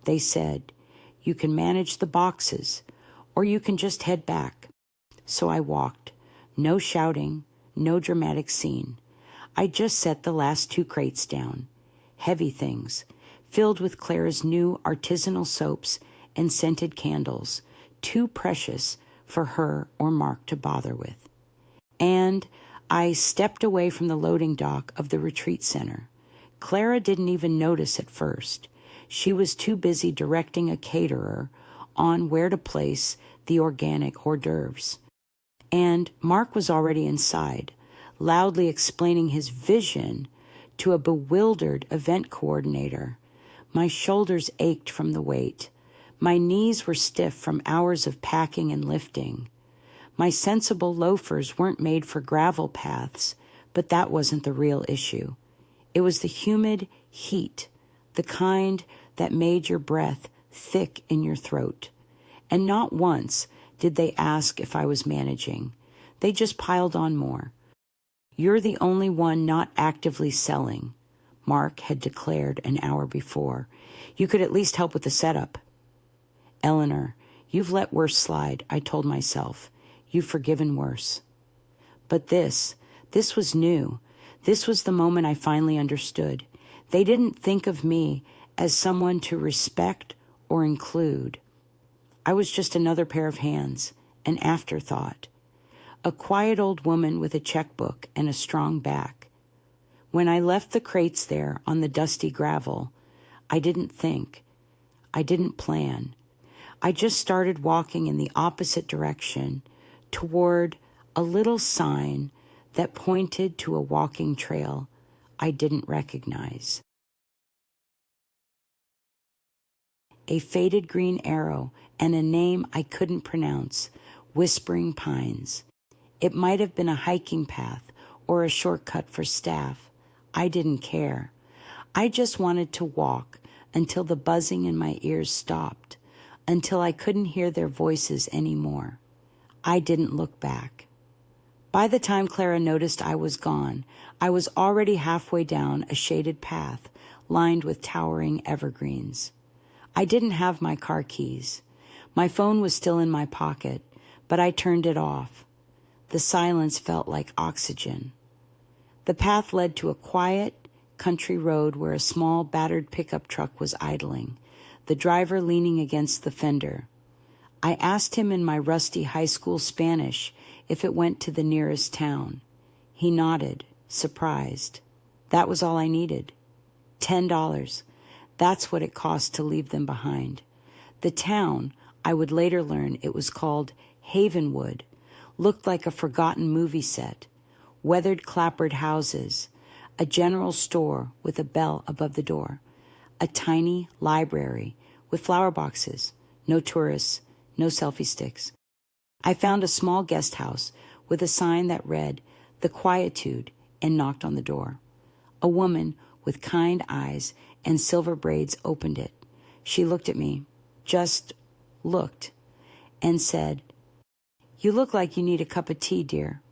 They said, "You can manage the boxes, or you can just head back." So I walked. No shouting, no dramatic scene. I just set the last 2 crates down. Heavy things, filled with Clara's new artisanal soaps and scented candles, too precious for her or Mark to bother with. And I stepped away from the loading dock of the retreat center. Clara didn't even notice at first. She was too busy directing a caterer on where to place the organic hors d'oeuvres. And Mark was already inside, loudly explaining his vision to a bewildered event coordinator. My shoulders ached from the weight. My knees were stiff from hours of packing and lifting. My sensible loafers weren't made for gravel paths, but that wasn't the real issue. It was the humid heat, the kind that made your breath thick in your throat. And not once did they ask if I was managing. They just piled on more. "You're the only one not actively selling," Mark had declared an hour before. "You could at least help with the setup." "Eleanor, you've let worse slide," I told myself. "You've forgiven worse." But this was new. This was the moment I finally understood. They didn't think of me as someone to respect or include. I was just another pair of hands, an afterthought. A quiet old woman with a checkbook and a strong back. When I left the crates there on the dusty gravel, I didn't think. I didn't plan. I just started walking in the opposite direction toward a little sign that pointed to a walking trail I didn't recognize. A faded green arrow and a name I couldn't pronounce, Whispering Pines. It might have been a hiking path or a shortcut for staff. I didn't care. I just wanted to walk until the buzzing in my ears stopped, until I couldn't hear their voices anymore. I didn't look back. By the time Clara noticed I was gone, I was already halfway down a shaded path lined with towering evergreens. I didn't have my car keys. My phone was still in my pocket, but I turned it off. The silence felt like oxygen. The path led to a quiet country road where a small battered pickup truck was idling, the driver leaning against the fender. I asked him in my rusty high school Spanish if it went to the nearest town. He nodded, surprised. That was all I needed. $10. That's what it cost to leave them behind. The town, I would later learn it was called Havenwood, looked like a forgotten movie set. Weathered clapboard houses, a general store with a bell above the door, a tiny library with flower boxes, no tourists, no selfie sticks. I found a small guest house with a sign that read, "The Quietude," and knocked on the door. A woman with kind eyes and silver braids opened it. She looked at me, just looked, and said, "You look like you need a cup of tea, dear."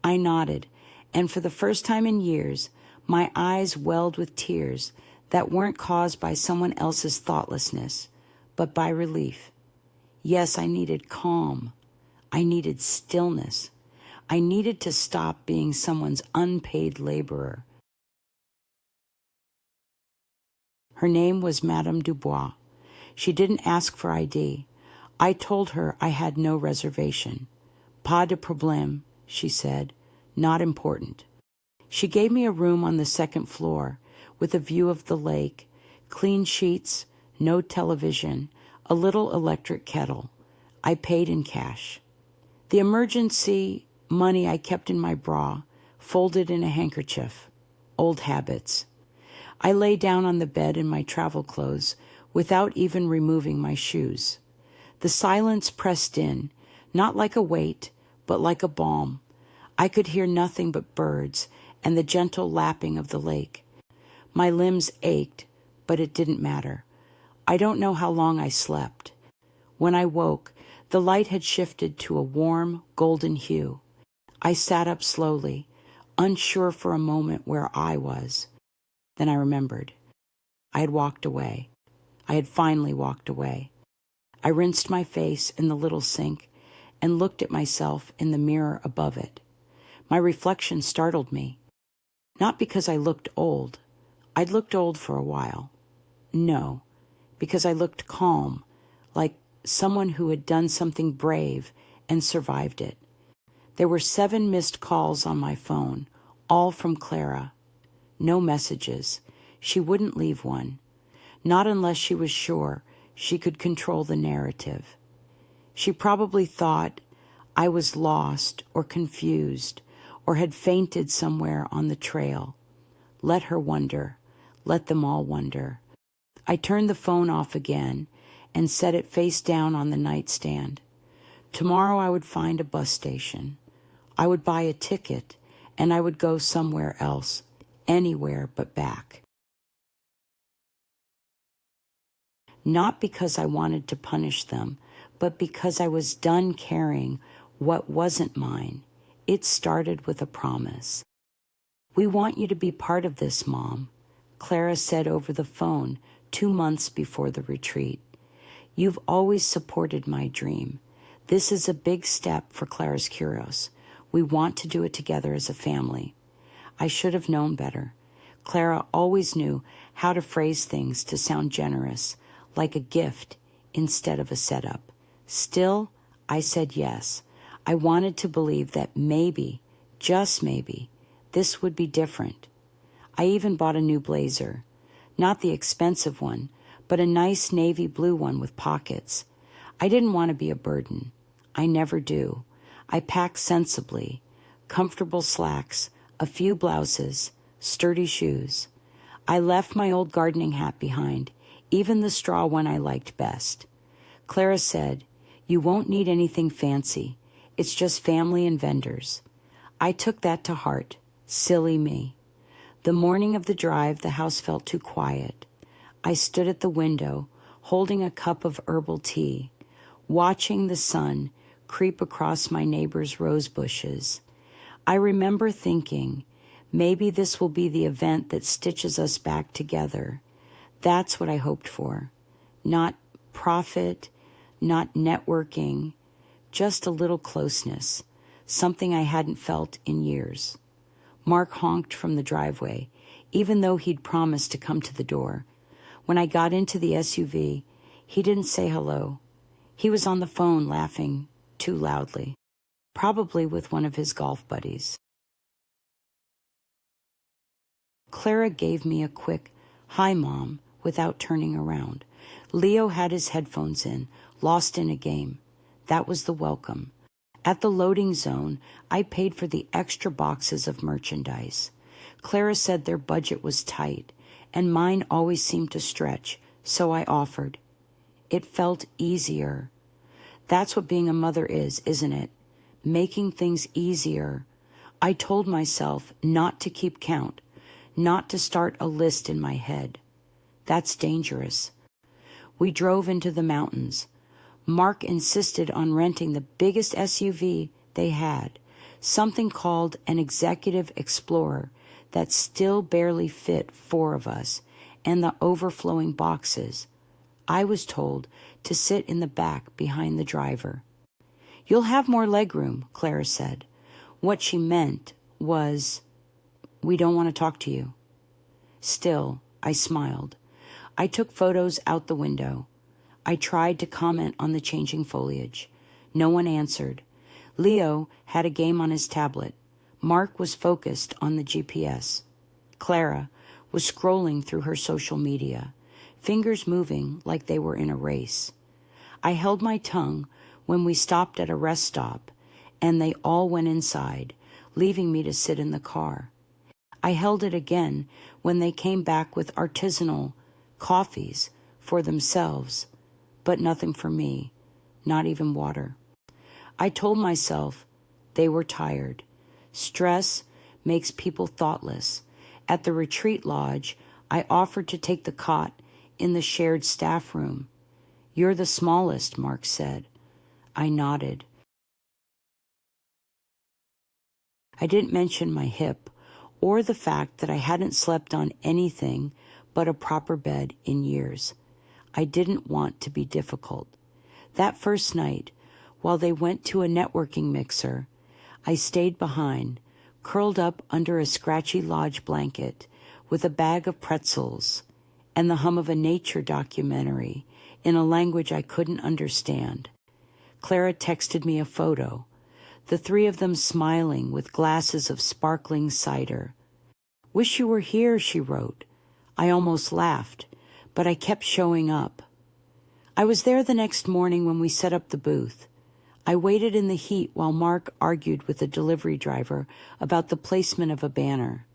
I nodded, and for the first time in years, my eyes welled with tears that weren't caused by someone else's thoughtlessness, but by relief. Yes, I needed calm. I needed stillness. I needed to stop being someone's unpaid laborer. Her name was Madame Dubois. She didn't ask for ID. I told her I had no reservation. "Pas de problème," she said. "Not important." She gave me a room on the second floor with a view of the lake, clean sheets, no television, a little electric kettle. I paid in cash. The emergency money I kept in my bra, folded in a handkerchief. Old habits. I lay down on the bed in my travel clothes without even removing my shoes. The silence pressed in, not like a weight, but like a balm. I could hear nothing but birds and the gentle lapping of the lake. My limbs ached, but it didn't matter. I don't know how long I slept. When I woke, the light had shifted to a warm, golden hue. I sat up slowly, unsure for a moment where I was. Then I remembered. I had walked away. I had finally walked away. I rinsed my face in the little sink and looked at myself in the mirror above it. My reflection startled me. Not because I looked old. I'd looked old for a while. No, because I looked calm, like someone who had done something brave and survived it. There were 7 missed calls on my phone, all from Clara. No messages. She wouldn't leave one. Not unless she was sure she could control the narrative. She probably thought I was lost or confused or had fainted somewhere on the trail. Let her wonder. Let them all wonder. I turned the phone off again and set it face down on the nightstand. Tomorrow I would find a bus station. I would buy a ticket and I would go somewhere else, anywhere but back. Not because I wanted to punish them, but because I was done carrying what wasn't mine. It started with a promise. "We want you to be part of this, Mom," Clara said over the phone 2 months before the retreat. "You've always supported my dream. This is a big step for Clara's Curios. We want to do it together as a family." I should have known better. Clara always knew how to phrase things to sound generous, like a gift instead of a setup. Still, I said yes. I wanted to believe that maybe, just maybe, this would be different. I even bought a new blazer. Not the expensive one, but a nice navy blue one with pockets. I didn't want to be a burden. I never do. I pack sensibly. Comfortable slacks, a few blouses, sturdy shoes. I left my old gardening hat behind, even the straw one I liked best. Clara said, "You won't need anything fancy. It's just family and vendors." I took that to heart. Silly me. The morning of the drive, the house felt too quiet. I stood at the window, holding a cup of herbal tea, watching the sun creep across my neighbor's rose bushes. I remember thinking, maybe this will be the event that stitches us back together. That's what I hoped for. Not profit, not networking, just a little closeness, something I hadn't felt in years. Mark honked from the driveway, even though he'd promised to come to the door. When I got into the SUV, he didn't say hello. He was on the phone laughing too loudly, probably with one of his golf buddies. Clara gave me a quick, "Hi, Mom," without turning around. Leo had his headphones in, lost in a game. That was the welcome. At the loading zone, I paid for the extra boxes of merchandise. Clara said their budget was tight, and mine always seemed to stretch, so I offered. It felt easier. That's what being a mother is, isn't it? Making things easier. I told myself not to keep count, not to start a list in my head. That's dangerous. We drove into the mountains. Mark insisted on renting the biggest SUV they had, something called an Executive Explorer that still barely fit 4 of us, and the overflowing boxes. I was told to sit in the back behind the driver. "You'll have more legroom," Clara said. What she meant was, "We don't want to talk to you." Still, I smiled. I took photos out the window. I tried to comment on the changing foliage. No one answered. Leo had a game on his tablet. Mark was focused on the GPS. Clara was scrolling through her social media, fingers moving like they were in a race. I held my tongue when we stopped at a rest stop, and they all went inside, leaving me to sit in the car. I held it again when they came back with artisanal coffees for themselves, but nothing for me, not even water. I told myself they were tired. Stress makes people thoughtless. At the retreat lodge, I offered to take the cot in the shared staff room. "You're the smallest," Mark said. I nodded. I didn't mention my hip or the fact that I hadn't slept on anything but a proper bed in years. I didn't want to be difficult. That first night, while they went to a networking mixer, I stayed behind, curled up under a scratchy lodge blanket with a bag of pretzels and the hum of a nature documentary in a language I couldn't understand. Clara texted me a photo, the three of them smiling with glasses of sparkling cider. "Wish you were here," she wrote. I almost laughed, but I kept showing up. I was there the next morning when we set up the booth. I waited in the heat while Mark argued with the delivery driver about the placement of a banner.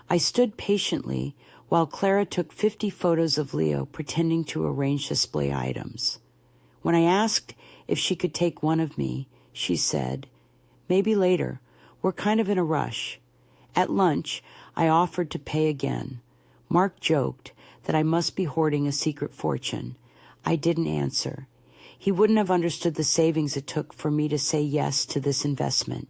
I stood patiently while Clara took 50 photos of Leo pretending to arrange display items. When I asked if she could take one of me, she said, "Maybe later. We're kind of in a rush." At lunch, I offered to pay again. Mark joked that I must be hoarding a secret fortune. I didn't answer. He wouldn't have understood the savings it took for me to say yes to this investment.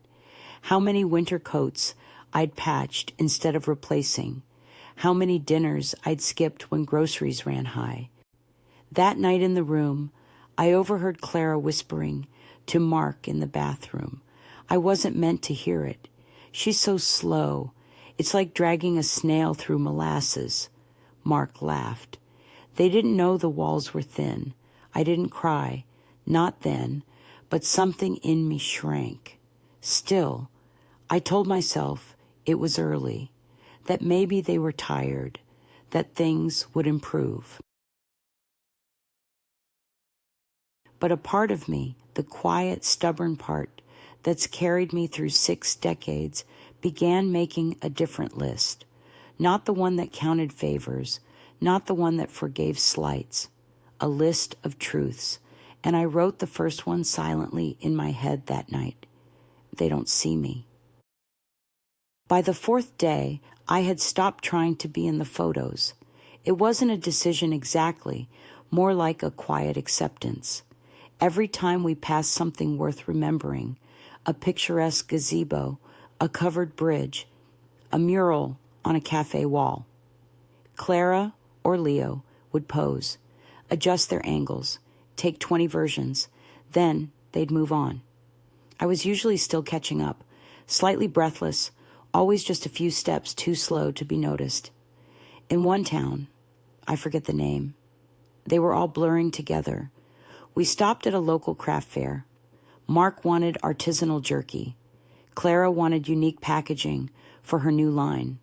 How many winter coats I'd patched instead of replacing. How many dinners I'd skipped when groceries ran high. That night in the room, I overheard Clara whispering to Mark in the bathroom. I wasn't meant to hear it. "She's so slow. It's like dragging a snail through molasses." Mark laughed. They didn't know the walls were thin. I didn't cry, not then, but something in me shrank. Still, I told myself it was early, that maybe they were tired, that things would improve. But a part of me, the quiet, stubborn part that's carried me through 6 decades, began making a different list. Not the one that counted favors, not the one that forgave slights. A list of truths, and I wrote the first one silently in my head that night. They don't see me. By the 4th day, I had stopped trying to be in the photos. It wasn't a decision exactly, more like a quiet acceptance. Every time we passed something worth remembering, a picturesque gazebo, a covered bridge, a mural on a cafe wall, Clara or Leo would pose, adjust their angles, take 20 versions, then they'd move on. I was usually still catching up, slightly breathless, always just a few steps too slow to be noticed. In one town, I forget the name, they were all blurring together. We stopped at a local craft fair. Mark wanted artisanal jerky. Clara wanted unique packaging for her new line.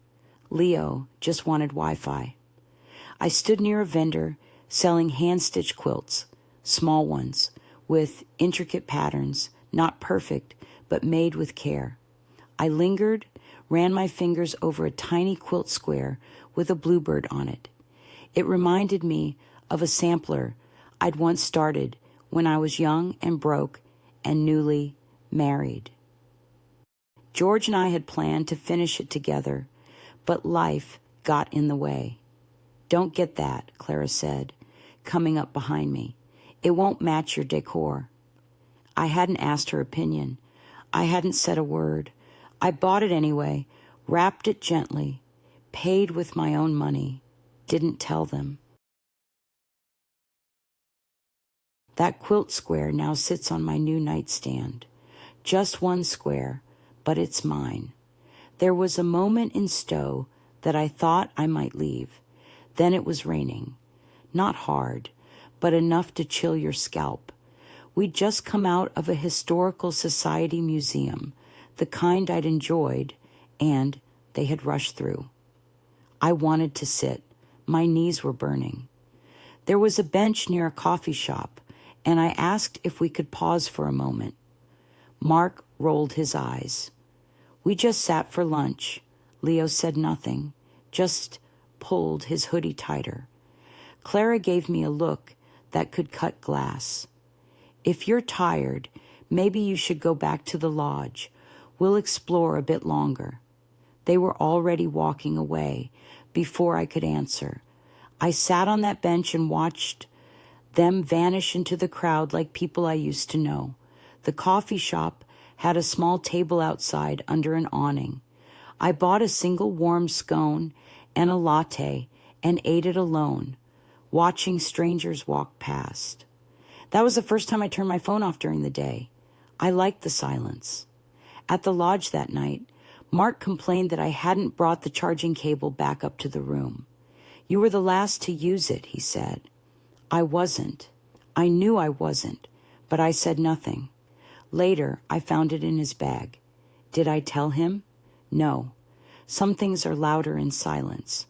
Leo just wanted Wi-Fi. I stood near a vendor selling hand-stitched quilts, small ones, with intricate patterns, not perfect, but made with care. I lingered, ran my fingers over a tiny quilt square with a bluebird on it. It reminded me of a sampler I'd once started when I was young and broke and newly married. George and I had planned to finish it together, but life got in the way. "Don't get that," Clara said, coming up behind me. "It won't match your decor." I hadn't asked her opinion. I hadn't said a word. I bought it anyway, wrapped it gently, paid with my own money, didn't tell them. That quilt square now sits on my new nightstand. Just one square, but it's mine. There was a moment in Stowe that I thought I might leave. Then it was raining. Not hard, but enough to chill your scalp. We'd just come out of a historical society museum, the kind I'd enjoyed, and they had rushed through. I wanted to sit. My knees were burning. There was a bench near a coffee shop, and I asked if we could pause for a moment. Mark rolled his eyes. We just sat for lunch. Leo said nothing, just pulled his hoodie tighter. Clara gave me a look that could cut glass. "If you're tired, maybe you should go back to the lodge. We'll explore a bit longer." They were already walking away before I could answer. I sat on that bench and watched them vanish into the crowd like people I used to know. The coffee shop had a small table outside under an awning. I bought a single warm scone and a latte and ate it alone. watching strangers walk past. That was the first time I turned my phone off during the day. I liked the silence. At the lodge that night, Mark complained that I hadn't brought the charging cable back up to the room. "You were the last to use it," he said. I wasn't. I knew I wasn't, but I said nothing. Later, I found it in his bag. Did I tell him? No. Some things are louder in silence.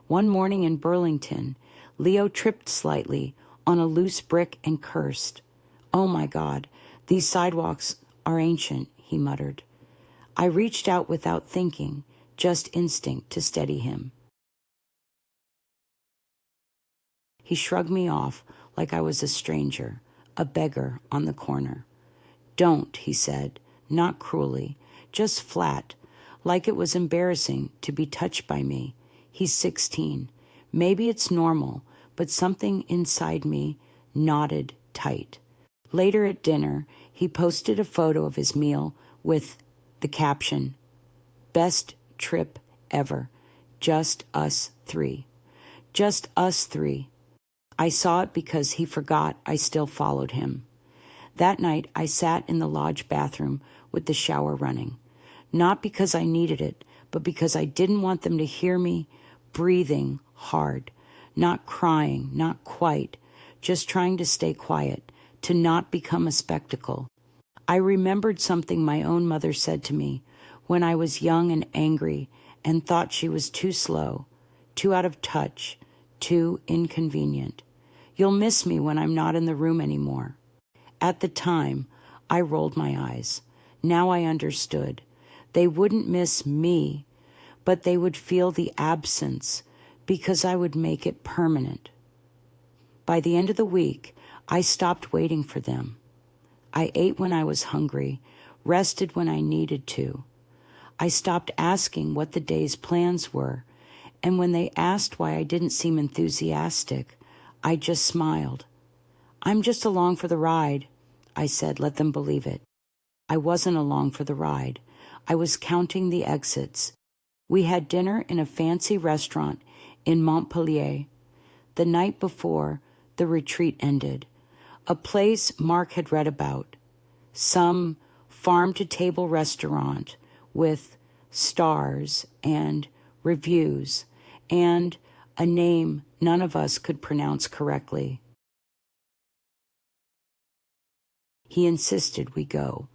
One morning in Burlington, Leo tripped slightly on a loose brick and cursed. "Oh my God, these sidewalks are ancient," he muttered. I reached out without thinking, just instinct, to steady him. He shrugged me off like I was a stranger, a beggar on the corner. "Don't," he said, not cruelly, just flat, like it was embarrassing to be touched by me. He's 16. Maybe it's normal, but something inside me knotted tight. Later at dinner, he posted a photo of his meal with the caption, "Best trip ever. Just us three." Just us three. I saw it because he forgot I still followed him. That night, I sat in the lodge bathroom with the shower running. Not because I needed it, but because I didn't want them to hear me breathing hard, not crying, not quite, just trying to stay quiet, to not become a spectacle. I remembered something my own mother said to me when I was young and angry and thought she was too slow, too out of touch, too inconvenient. "You'll miss me when I'm not in the room anymore." At the time, I rolled my eyes. Now I understood. They wouldn't miss me, but they would feel the absence because I would make it permanent. By the end of the week, I stopped waiting for them. I ate when I was hungry, rested when I needed to. I stopped asking what the day's plans were, and when they asked why I didn't seem enthusiastic, I just smiled. "I'm just along for the ride," I said. Let them believe it. I wasn't along for the ride. I was counting the exits. We had dinner in a fancy restaurant in Montpelier the night before the retreat ended, a place Mark had read about, some farm-to-table restaurant with stars and reviews and a name none of us could pronounce correctly. He insisted we go.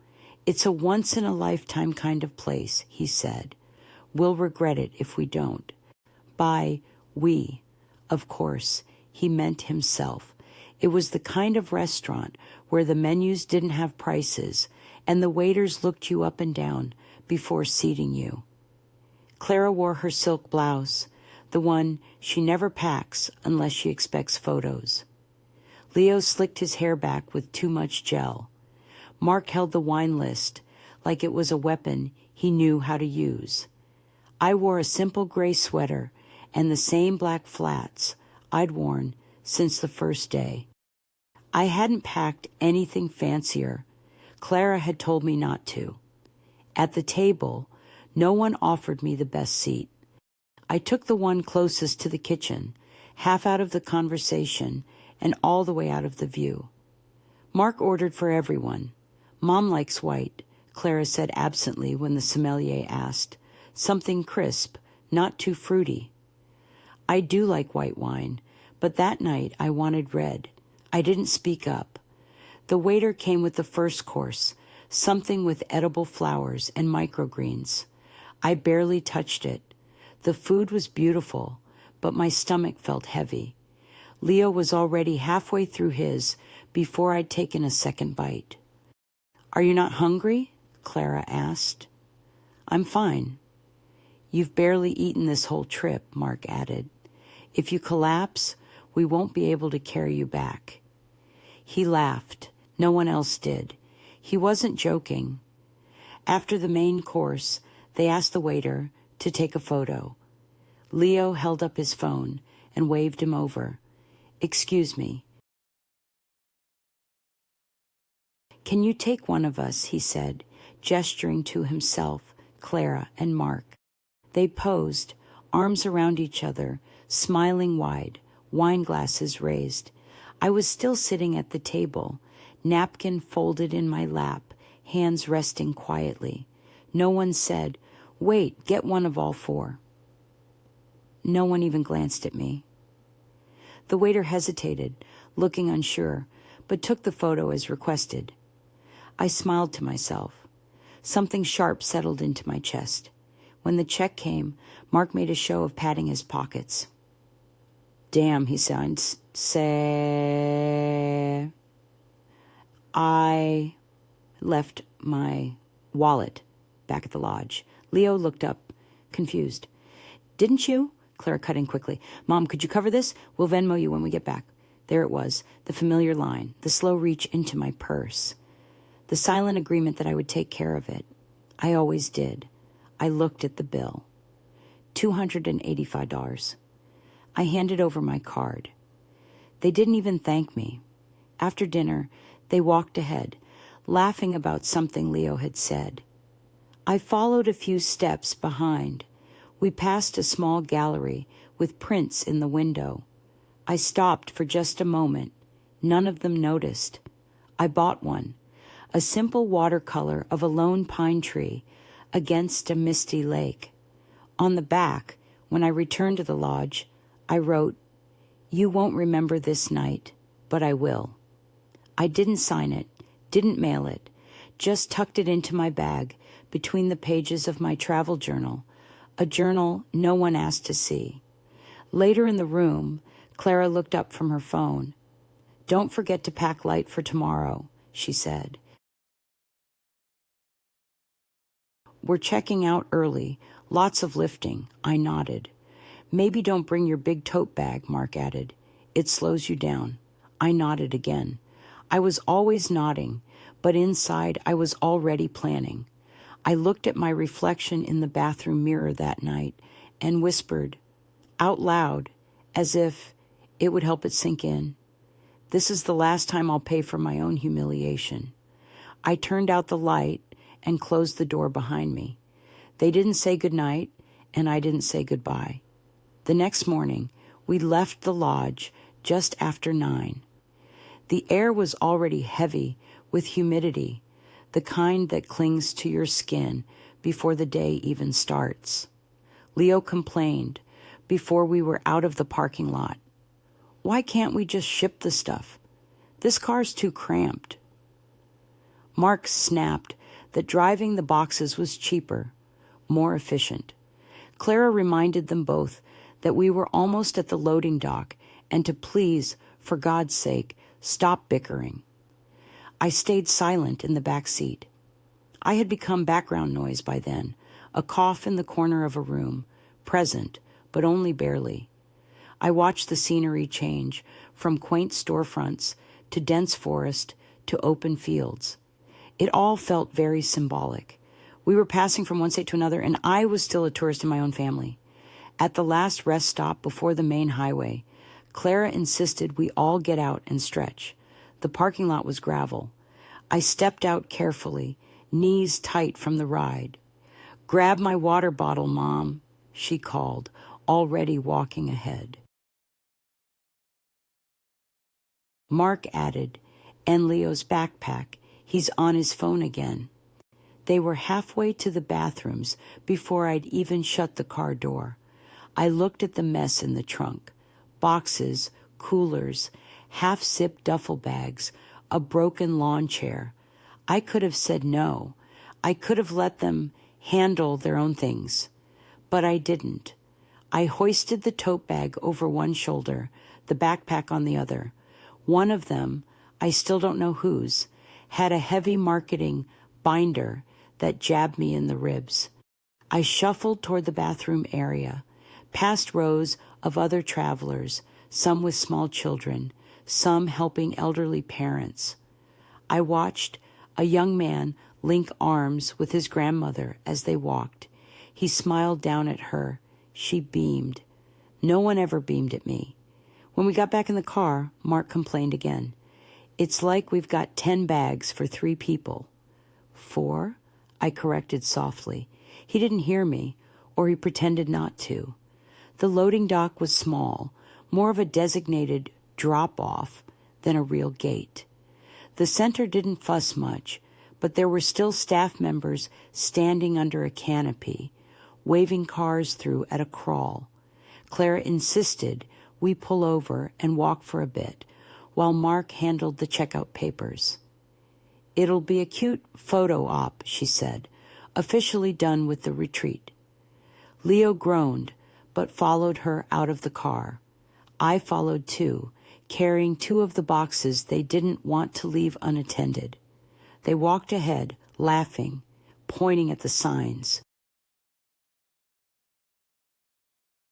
"It's a once-in-a-lifetime kind of place," he said. "We'll regret it if we don't." By we, of course, he meant himself. It was the kind of restaurant where the menus didn't have prices and the waiters looked you up and down before seating you. Clara wore her silk blouse, the one she never packs unless she expects photos. Leo slicked his hair back with too much gel. Mark held the wine list like it was a weapon he knew how to use. I wore a simple gray sweater and the same black flats I'd worn since the first day. I hadn't packed anything fancier. Clara had told me not to. At the table, no one offered me the best seat. I took the one closest to the kitchen, half out of the conversation and all the way out of the view. Mark ordered for everyone. "Mom likes white," Clara said absently when the sommelier asked. "Something crisp, not too fruity." I do like white wine, but that night I wanted red. I didn't speak up. The waiter came with the first course, something with edible flowers and microgreens. I barely touched it. The food was beautiful, but my stomach felt heavy. Leo was already halfway through his before I'd taken a second bite. "Are you not hungry?" Clara asked. "I'm fine." "You've barely eaten this whole trip," Mark added. "If you collapse, we won't be able to carry you back." He laughed. No one else did. He wasn't joking. After the main course, they asked the waiter to take a photo. Leo held up his phone and waved him over. "Excuse me." "Can you take one of us?" he said, gesturing to himself, Clara, and Mark. They posed, arms around each other, smiling wide, wine glasses raised. I was still sitting at the table, napkin folded in my lap, hands resting quietly. No one said, "Wait, get one of all four." No one even glanced at me. The waiter hesitated, looking unsure, but took the photo as requested. I smiled to myself. Something sharp settled into my chest. When the check came, Mark made a show of patting his pockets. "Damn," he signed. "Say..." I left my wallet back at the lodge. Leo looked up, confused. "Didn't you?" Clara cut in quickly. "Mom, could you cover this? We'll Venmo you when we get back." There it was, the familiar line, the slow reach into my purse. The silent agreement that I would take care of it. I always did. I looked at the bill. $285. I handed over my card. They didn't even thank me. After dinner, they walked ahead, laughing about something Leo had said. I followed a few steps behind. We passed a small gallery with prints in the window. I stopped for just a moment. None of them noticed. I bought one, a simple watercolor of a lone pine tree against a misty lake. On the back, when I returned to the lodge, I wrote, "You won't remember this night, but I will." I didn't sign it, didn't mail it, just tucked it into my bag between the pages of my travel journal, a journal no one asked to see. Later in the room, Clara looked up from her phone. "Don't forget to pack light for tomorrow," she said. "We're checking out early, lots of lifting," I nodded. "Maybe don't bring your big tote bag," Mark added. "It slows you down." I nodded again. I was always nodding, but inside I was already planning. I looked at my reflection in the bathroom mirror that night and whispered, out loud, as if it would help it sink in, "This is the last time I'll pay for my own humiliation." I turned out the light and closed the door behind me. They didn't say goodnight, and I didn't say goodbye. The next morning, we left the lodge just after 9. The air was already heavy with humidity, the kind that clings to your skin before the day even starts. Leo complained before we were out of the parking lot. "Why can't we just ship the stuff? This car's too cramped." Mark snapped that driving the boxes was cheaper, more efficient. Clara reminded them both that we were almost at the loading dock and to please, for God's sake, stop bickering. I stayed silent in the back seat. I had become background noise by then, a cough in the corner of a room, present, but only barely. I watched the scenery change from quaint storefronts to dense forest to open fields. It all felt very symbolic. We were passing from one state to another, and I was still a tourist in my own family. At the last rest stop before the main highway, Clara insisted we all get out and stretch. The parking lot was gravel. I stepped out carefully, knees tight from the ride. "Grab my water bottle, Mom," she called, already walking ahead. Mark added, "And Leo's backpack. He's on his phone again." They were halfway to the bathrooms before I'd even shut the car door. I looked at the mess in the trunk. Boxes, coolers, half-zipped duffel bags, a broken lawn chair. I could have said no. I could have let them handle their own things. But I didn't. I hoisted the tote bag over one shoulder, the backpack on the other. One of them, I still don't know whose, had a heavy marketing binder that jabbed me in the ribs. I shuffled toward the bathroom area, past rows of other travelers, some with small children, some helping elderly parents. I watched a young man link arms with his grandmother as they walked. He smiled down at her. She beamed. No one ever beamed at me. When we got back in the car, Mark complained again. "It's like we've got 10 bags for 3 people. 4? I corrected softly. He didn't hear me, or he pretended not to. The loading dock was small, more of a designated drop-off than a real gate. The center didn't fuss much, but there were still staff members standing under a canopy, waving cars through at a crawl. Clara insisted we pull over and walk for a bit, while Mark handled the checkout papers. "It'll be a cute photo op," she said, officially done with the retreat. Leo groaned, but followed her out of the car. I followed too, carrying 2 of the boxes they didn't want to leave unattended. They walked ahead, laughing, pointing at the signs.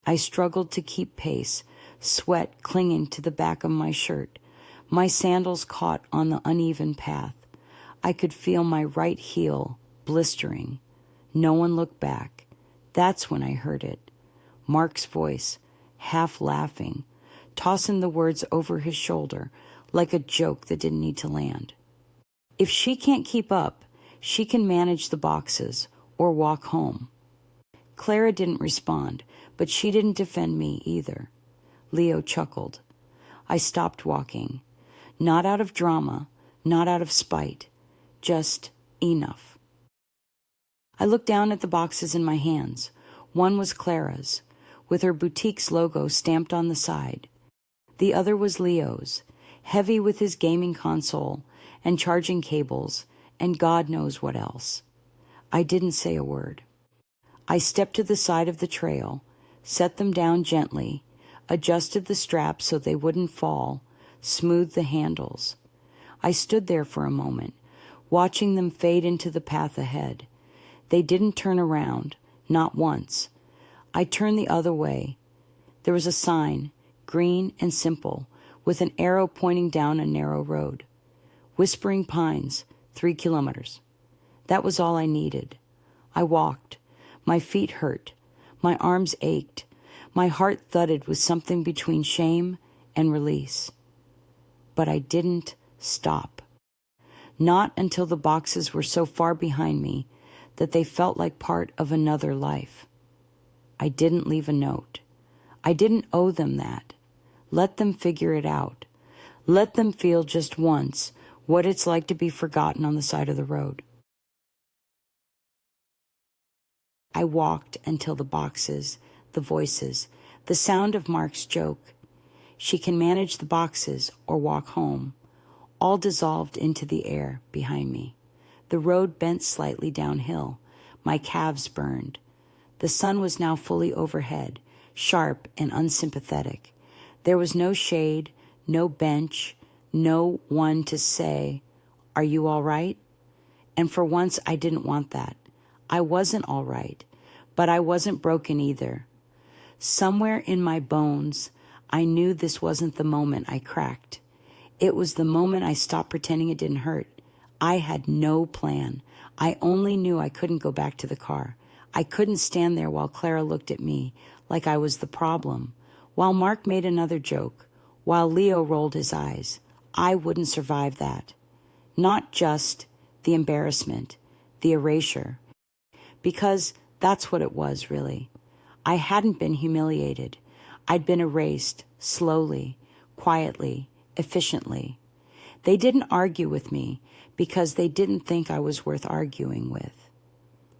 I struggled to keep pace, sweat clinging to the back of my shirt. My sandals caught on the uneven path. I could feel my right heel blistering. No one looked back. That's when I heard it. Mark's voice, half laughing, tossing the words over his shoulder like a joke that didn't need to land. "If she can't keep up, she can manage the boxes or walk home." Clara didn't respond, but she didn't defend me either. Leo chuckled. I stopped walking. Not out of drama, not out of spite, just enough. I looked down at the boxes in my hands. One was Clara's, with her boutique's logo stamped on the side. The other was Leo's, heavy with his gaming console and charging cables and God knows what else. I didn't say a word. I stepped to the side of the trail, set them down gently, adjusted the straps so they wouldn't fall, smoothed the handles. I stood there for a moment, watching them fade into the path ahead. They didn't turn around, not once. I turned the other way. There was a sign, green and simple, with an arrow pointing down a narrow road. Whispering Pines, 3 kilometers. That was all I needed. I walked. My feet hurt. My arms ached. My heart thudded with something between shame and release. But I didn't stop. Not until the boxes were so far behind me that they felt like part of another life. I didn't leave a note. I didn't owe them that. Let them figure it out. Let them feel just once what it's like to be forgotten on the side of the road. I walked until the boxes, the voices, the sound of Mark's joke, "She can manage the boxes or walk home," all dissolved into the air behind me. The road bent slightly downhill. My calves burned. The sun was now fully overhead, sharp and unsympathetic. There was no shade, no bench, no one to say, "Are you all right?" And for once, I didn't want that. I wasn't all right, but I wasn't broken either. Somewhere in my bones, I knew this wasn't the moment I cracked. It was the moment I stopped pretending it didn't hurt. I had no plan. I only knew I couldn't go back to the car. I couldn't stand there while Clara looked at me like I was the problem, while Mark made another joke, while Leo rolled his eyes. I wouldn't survive that. Not just the embarrassment, the erasure, because that's what it was, really. I hadn't been humiliated. I'd been erased, slowly, quietly, efficiently. They didn't argue with me because they didn't think I was worth arguing with.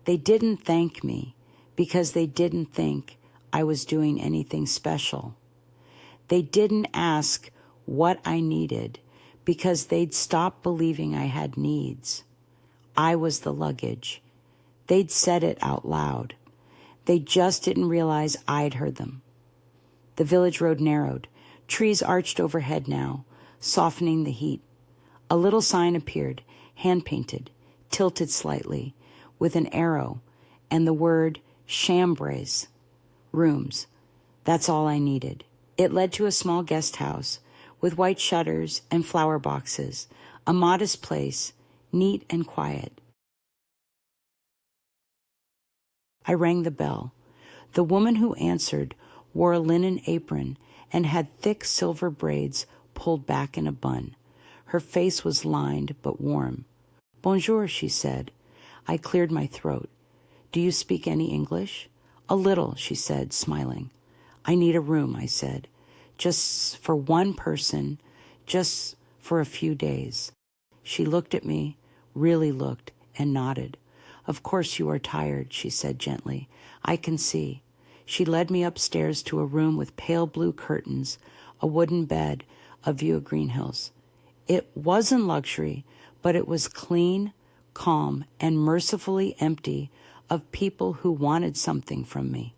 They didn't thank me because they didn't think I was doing anything special. They didn't ask what I needed because they'd stopped believing I had needs. I was the luggage. They'd said it out loud. They just didn't realize I'd heard them. The village road narrowed. Trees arched overhead now, softening the heat. A little sign appeared, hand-painted, tilted slightly, with an arrow and the word Chambres, rooms. That's all I needed. It led to a small guest house with white shutters and flower boxes, a modest place, neat and quiet. I rang the bell. The woman who answered wore a linen apron and had thick silver braids pulled back in a bun. Her face was lined but warm. "Bonjour," she said. I cleared my throat. "Do you speak any English?" "A little," she said, smiling. "I need a room," I said. just for one person, just for a few days. She looked at me, really looked, and nodded. Of course you are tired, she said gently. I can see. She led me upstairs to a room with pale blue curtains, a wooden bed, a view of Green Hills. It wasn't luxury, but it was clean, calm, and mercifully empty of people who wanted something from me.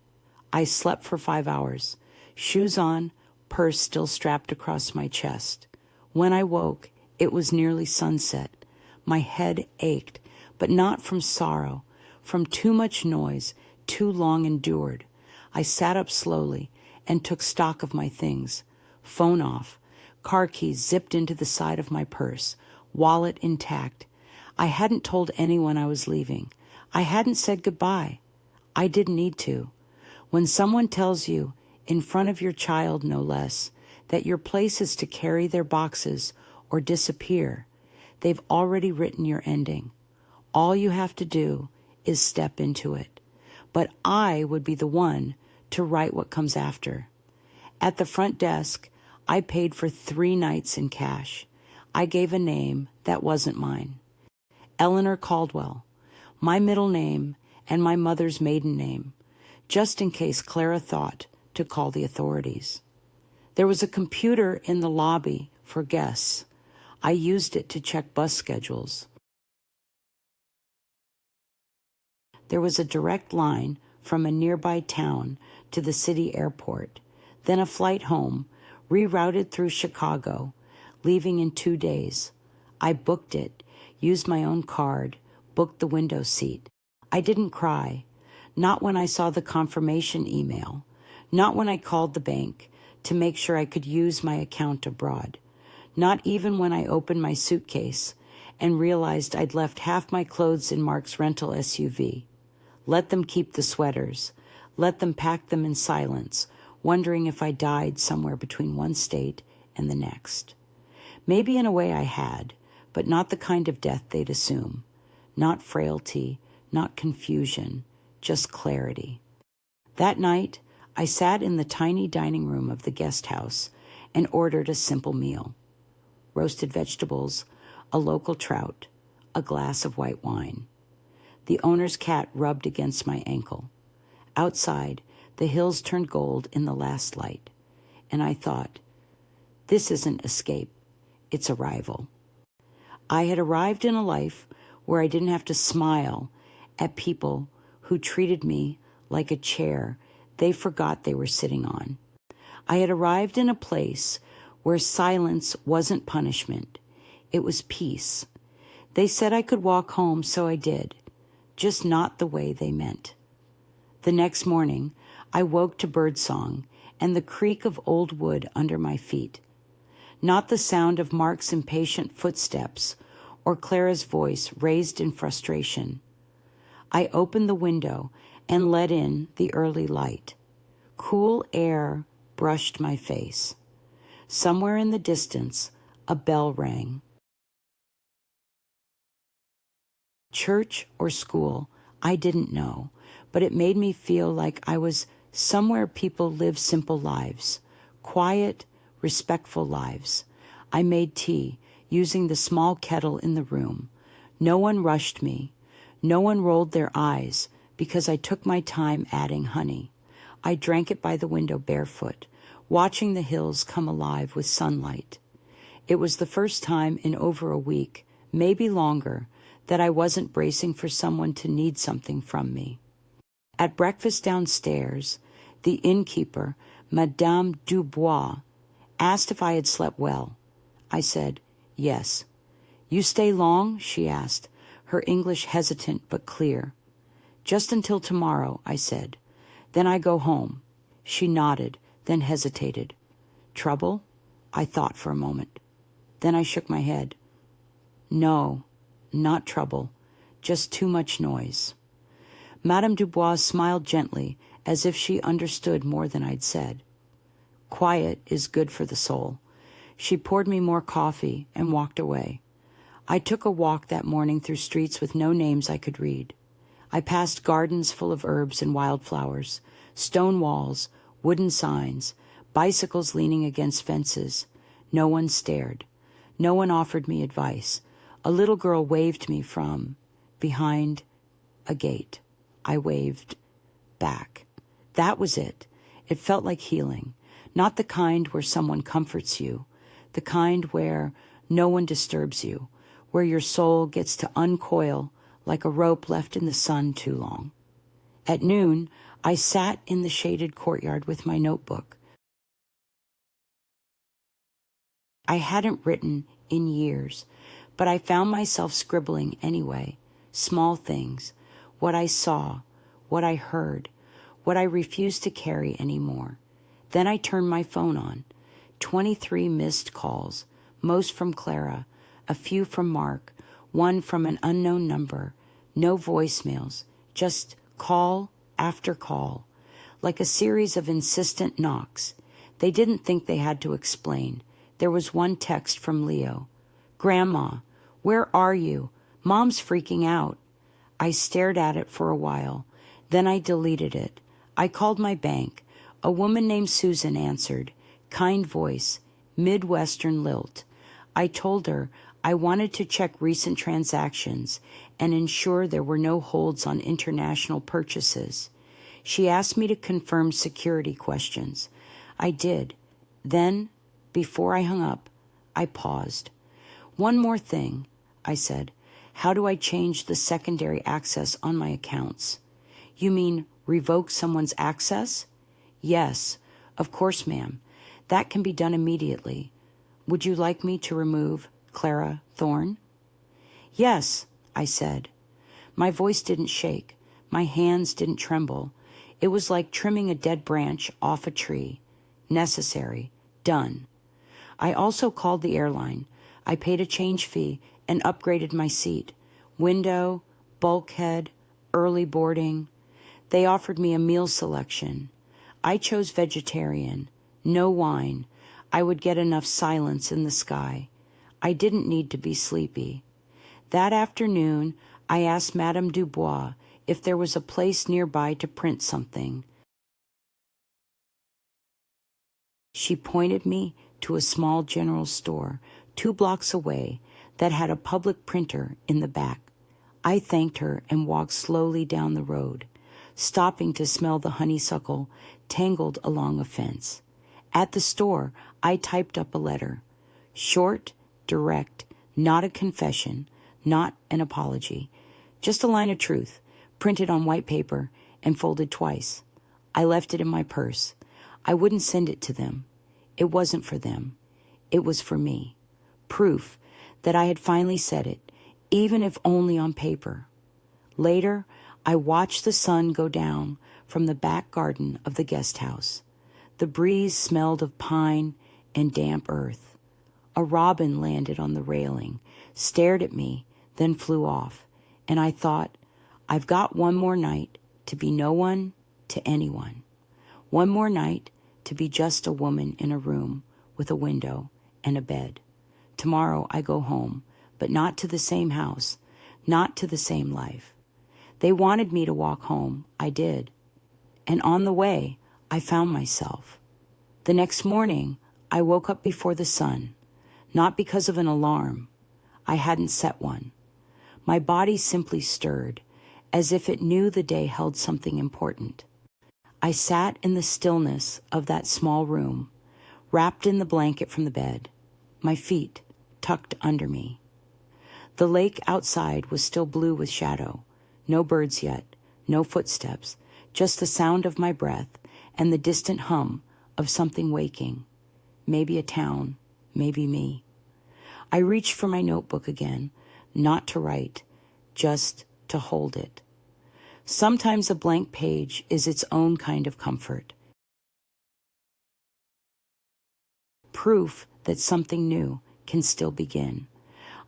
I slept for 5 hours, shoes on, purse still strapped across my chest. When I woke, it was nearly sunset. My head ached, but not from sorrow, from too much noise, too long endured. I sat up slowly and took stock of my things. Phone off, car keys zipped into the side of my purse, wallet intact. I hadn't told anyone I was leaving. I hadn't said goodbye. I didn't need to. When someone tells you, in front of your child no less, that your place is to carry their boxes or disappear, they've already written your ending. All you have to do is step into it. But I would be the one to write what comes after. At the front desk, I paid for 3 nights in cash. I gave a name that wasn't mine. Eleanor Caldwell, my middle name and my mother's maiden name, just in case Clara thought to call the authorities. There was a computer in the lobby for guests. I used it to check bus schedules. There was a direct line from a nearby town to the city airport, then a flight home, rerouted through Chicago, leaving in 2 days. I booked it, used my own card, booked the window seat. I didn't cry, not when I saw the confirmation email, not when I called the bank to make sure I could use my account abroad, not even when I opened my suitcase and realized I'd left half my clothes in Mark's rental SUV. Let them keep the sweaters. Let them pack them in silence, wondering if I died somewhere between one state and the next. Maybe in a way I had, but not the kind of death they'd assume. Not frailty, not confusion, just clarity. That night, I sat in the tiny dining room of the guest house and ordered a simple meal. Roasted vegetables, a local trout, a glass of white wine. The owner's cat rubbed against my ankle. Outside, the hills turned gold in the last light, and I thought, this isn't escape, it's arrival. I had arrived in a life where I didn't have to smile at people who treated me like a chair they forgot they were sitting on. I had arrived in a place where silence wasn't punishment, it was peace. They said I could walk home, so I did, just not the way they meant. The next morning, I woke to birdsong and the creak of old wood under my feet. Not the sound of Mark's impatient footsteps or Clara's voice raised in frustration. I opened the window and let in the early light. Cool air brushed my face. Somewhere in the distance, a bell rang. Church or school, I didn't know, but it made me feel like I was somewhere people live simple lives, quiet, respectful lives. I made tea, using the small kettle in the room. No one rushed me. No one rolled their eyes because I took my time adding honey. I drank it by the window barefoot, watching the hills come alive with sunlight. It was the first time in over a week, maybe longer, that I wasn't bracing for someone to need something from me. At breakfast downstairs, the innkeeper, Madame Dubois, asked if I had slept well. I said, yes. You stay long? She asked, her English hesitant but clear. Just until tomorrow, I said. Then I go home. She nodded, then hesitated. Trouble? I thought for a moment. Then I shook my head. No, not trouble, just too much noise. Madame Dubois smiled gently, as if she understood more than I'd said. Quiet is good for the soul. She poured me more coffee and walked away. I took a walk that morning through streets with no names I could read. I passed gardens full of herbs and wildflowers, stone walls, wooden signs, bicycles leaning against fences. No one stared. No one offered me advice. A little girl waved me from behind a gate. I waved back. That was it. It felt like healing. Not the kind where someone comforts you. The kind where no one disturbs you. Where your soul gets to uncoil like a rope left in the sun too long. At noon, I sat in the shaded courtyard with my notebook. I hadn't written in years, but I found myself scribbling anyway. Small things, what I saw, what I heard, what I refused to carry anymore. Then I turned my phone on. 23 missed calls, most from CLARA, a few from Mark, one from an unknown number, no voicemails, just call after call, like a series of insistent knocks. They didn't think they had to explain. There was one text from Leo. "Grandma, where are you? Mom's freaking out." I stared at it for a while. Then I deleted it. I called my bank. A woman named Susan answered. Kind voice, Midwestern lilt. I told her I wanted to check recent transactions and ensure there were no holds on international purchases. She asked me to confirm security questions. I did. Then, before I hung up, I paused. "One more thing," I said. "How do I change the secondary access on my accounts?" "You mean revoke someone's access?" "Yes, of course, ma'am. That can be done immediately. Would you like me to remove Clara Thorne?" "Yes," I said. My voice didn't shake. My hands didn't tremble. It was like trimming a dead branch off a tree. Necessary. Done. I also called the airline. I paid a change fee and upgraded my seat. Window, bulkhead, early boarding. They offered me a meal selection. I chose vegetarian. No wine. I would get enough silence in the sky. I didn't need to be sleepy. That afternoon, I asked Madame Dubois if there was a place nearby to print something. She pointed me to a small general store 2 blocks away that had a public printer in the back. I thanked her and walked slowly down the road, stopping to smell the honeysuckle tangled along a fence. At the store, I typed up a letter. Short, direct, not a confession, not an apology. Just a line of truth, printed on white paper and folded twice. I left it in my purse. I wouldn't send it to them. It wasn't for them. It was for me. Proof that I had finally said it, even if only on paper. Later, I watched the sun go down from the back garden of the guest house. The breeze smelled of pine and damp earth. A robin landed on the railing, stared at me, then flew off, and I thought, I've got one more night to be no one to anyone. One more night to be just a woman in a room with a window and a bed. Tomorrow I go home, but not to the same house, not to the same life. They wanted me to walk home. I did. And on the way, I found myself. The next morning, I woke up before the sun, not because of an alarm. I hadn't set one. My body simply stirred, as if it knew the day held something important. I sat in the stillness of that small room, wrapped in the blanket from the bed, my feet tucked under me. The lake outside was still blue with shadow, no birds yet, no footsteps, just the sound of my breath and the distant hum of something waking, maybe a town, maybe me. I reached for my notebook again, not to write, just to hold it. Sometimes a blank page is its own kind of comfort. Proof that something new can still begin.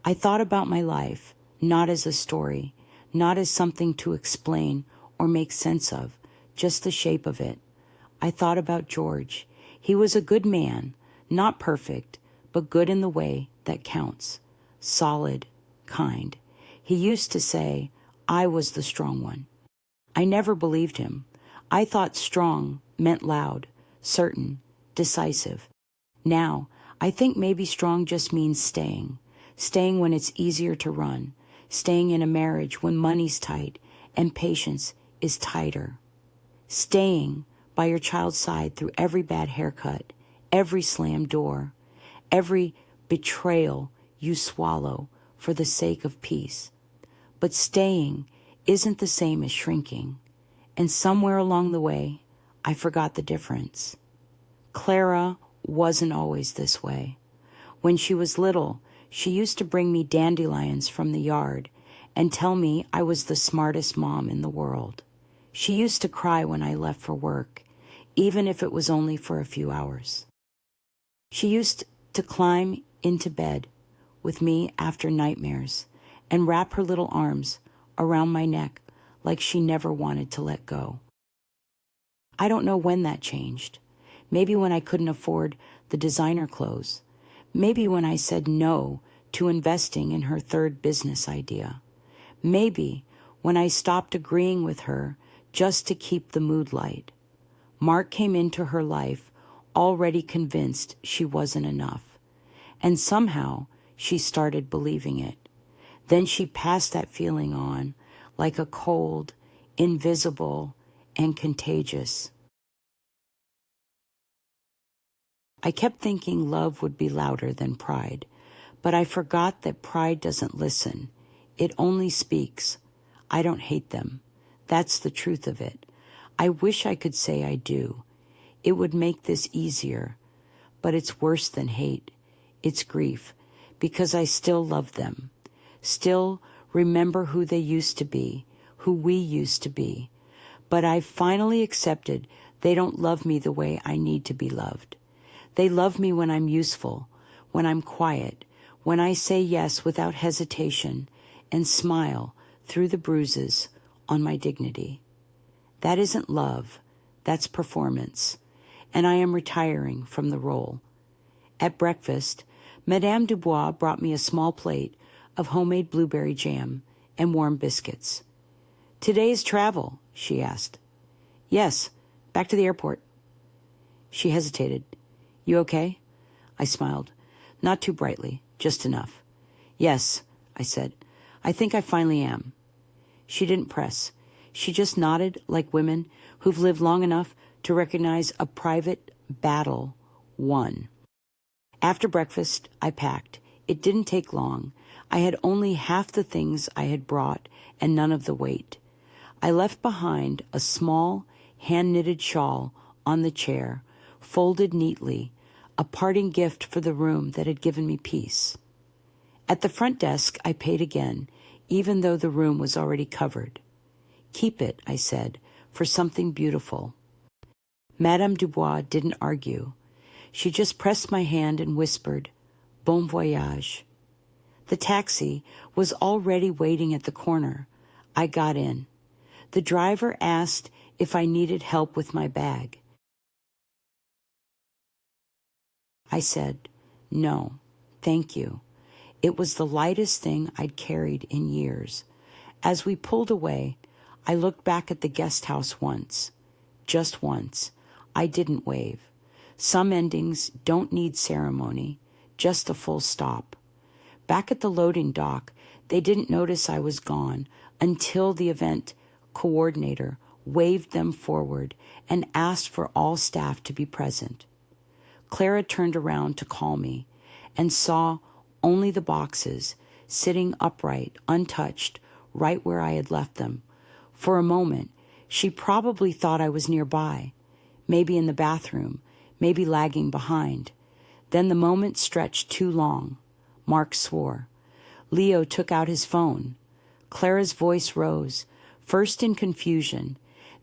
I thought about my life, not as a story, not as something to explain or make sense of, just the shape of it. I thought about George. He was a good man, not perfect, but good in the way that counts. Solid, kind. He used to say, I was the strong one. I never believed him. I thought strong meant loud, certain, decisive. Now, I think maybe strong just means staying. Staying when it's easier to run. Staying in a marriage when money's tight and patience is tighter. Staying by your child's side through every bad haircut, every slammed door, every betrayal you swallow for the sake of peace. But staying isn't the same as shrinking. And somewhere along the way, I forgot the difference. CLARA wasn't always this way. When she was little, she used to bring me dandelions from the yard and tell me I was the smartest mom in the world. She used to cry when I left for work, even if it was only for a few hours. She used to climb into bed with me after nightmares and wrap her little arms around my neck like she never wanted to let go. I don't know when that changed. Maybe when I couldn't afford the designer clothes. Maybe when I said no to investing in her third business idea. Maybe when I stopped agreeing with her just to keep the mood light. Mark came into her life already convinced she wasn't enough. And somehow she started believing it. Then she passed that feeling on like a cold, invisible, and contagious. I kept thinking love would be louder than pride, but I forgot that pride doesn't listen. It only speaks. I don't hate them. That's the truth of it. I wish I could say I do. It would make this easier, but it's worse than hate. It's grief, because I still love them. Still remember who they used to be, who we used to be. But I've finally accepted they don't love me the way I need to be loved. They love me when I'm useful, when I'm quiet, when I say yes without hesitation and smile through the bruises on my dignity. That isn't love, that's performance, and I am retiring from the role. At breakfast, Madame Dubois brought me a small plate of homemade blueberry jam and warm biscuits. "Today's travel?" she asked. "Yes, back to the airport." She hesitated. "You okay?" I smiled, not too brightly, just enough. "Yes," I said. "I think I finally am." She didn't press. She just nodded like women who've lived long enough to recognize a private battle won. After breakfast, I packed. It didn't take long. I had only half the things I had brought and none of the weight. I left behind a small, hand-knitted shawl on the chair, folded neatly, a parting gift for the room that had given me peace. At the front desk, I paid again, even though the room was already covered. "Keep it," I said, "for something beautiful." Madame Dubois didn't argue. She just pressed my hand and whispered, "Bon voyage." The taxi was already waiting at the corner. I got in. The driver asked if I needed help with my bag. I said, "No, thank you." It was the lightest thing I'd carried in years. As we pulled away, I looked back at the guest house once. Just once. I didn't wave. Some endings don't need ceremony, just a full stop. Back at the loading dock, they didn't notice I was gone until the event coordinator waved them forward and asked for all staff to be present. CLARA turned around to call me and saw only the boxes sitting upright, untouched, right where I had left them. For a moment, she probably thought I was nearby, maybe in the bathroom, maybe lagging behind. Then the moment stretched too long. Mark swore. Leo took out his phone. CLARA's voice rose, first in confusion,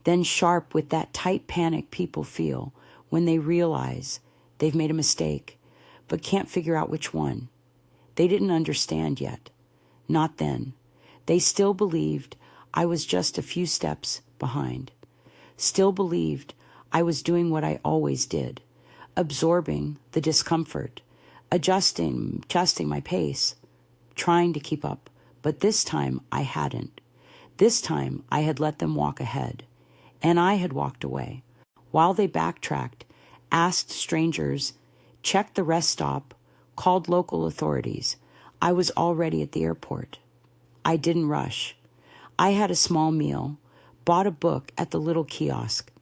then sharp with that tight panic people feel when they realize they've made a mistake, but can't figure out which one. They didn't understand yet. Not then. They still believed I was just a few steps behind. Still believed I was doing what I always did, absorbing the discomfort, adjusting my pace, trying to keep up. But this time I hadn't. This time I had let them walk ahead, and I had walked away, while they backtracked, asked strangers, checked the rest stop, called local authorities. I was already at the airport. I didn't rush. I had a small meal, bought a book at the little kiosk,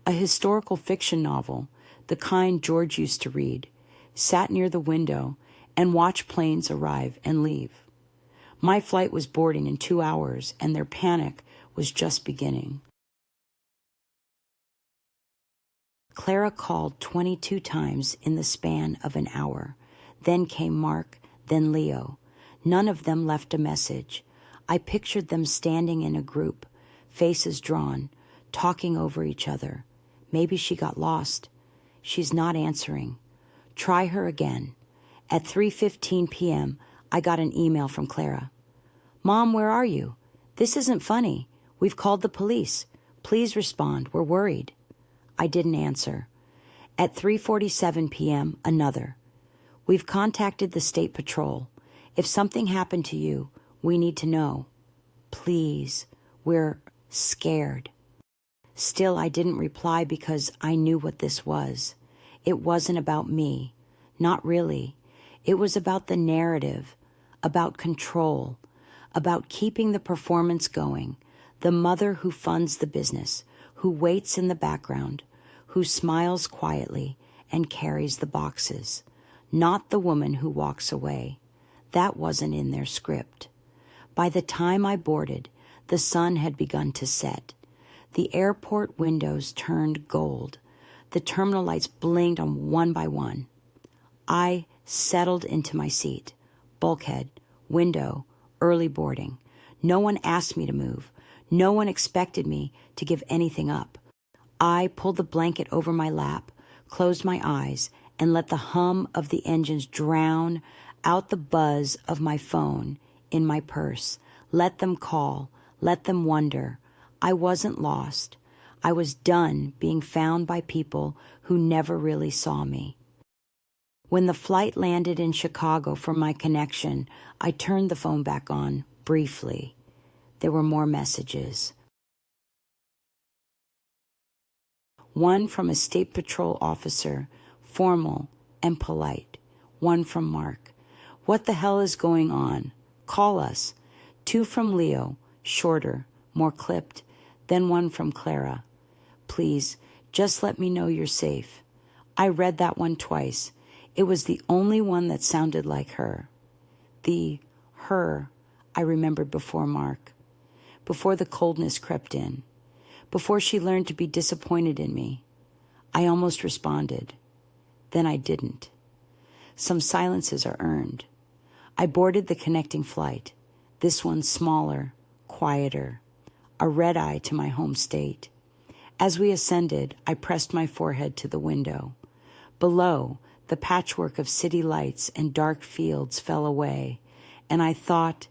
a historical fiction novel, the kind George used to read, sat near the window and watched planes arrive and leave. My flight was boarding in 2 hours, and their panic was just beginning. Clara called 22 times in the span of an hour. Then came Mark, then Leo. None of them left a message. I pictured them standing in a group, faces drawn, talking over each other. Maybe she got lost. She's not answering. Try her again. At 3:15 p.m., I got an email from Clara. Mom, where are you? This isn't funny. We've called the police. Please respond. We're worried. I didn't answer. At 3:47 p.m., another. We've contacted the state patrol. If something happened to you, we need to know. Please, we're scared. Still, I didn't reply because I knew what this was. It wasn't about me. Not really. It was about the narrative, about control, about keeping the performance going, the mother who funds the business, who waits in the background, who smiles quietly and carries the boxes, not the woman who walks away. That wasn't in their script. By the time I boarded, the sun had begun to set. The airport windows turned gold. The terminal lights blinked on one by one. I settled into my seat. Bulkhead, window, early boarding. No one asked me to move. No one expected me to give anything up. I pulled the blanket over my lap, closed my eyes, and let the hum of the engines drown out the buzz of my phone in my purse. Let them call. Let them wonder. I wasn't lost. I was done being found by people who never really saw me. When the flight landed in Chicago for my connection, I turned the phone back on, briefly. There were more messages. One from a state patrol officer, formal and polite. One from Mark. What the hell is going on? Call us. Two from Leo, shorter, more clipped. Then one from Clara. Please, just let me know you're safe. I read that one twice. It was the only one that sounded like her. The her I remembered before Mark. Before the coldness crept in. Before she learned to be disappointed in me. I almost responded. Then I didn't. Some silences are earned. I boarded the connecting flight. This one smaller, quieter. A red-eye to my home state. As we ascended, I pressed my forehead to the window. Below, the patchwork of city lights and dark fields fell away, and I thought,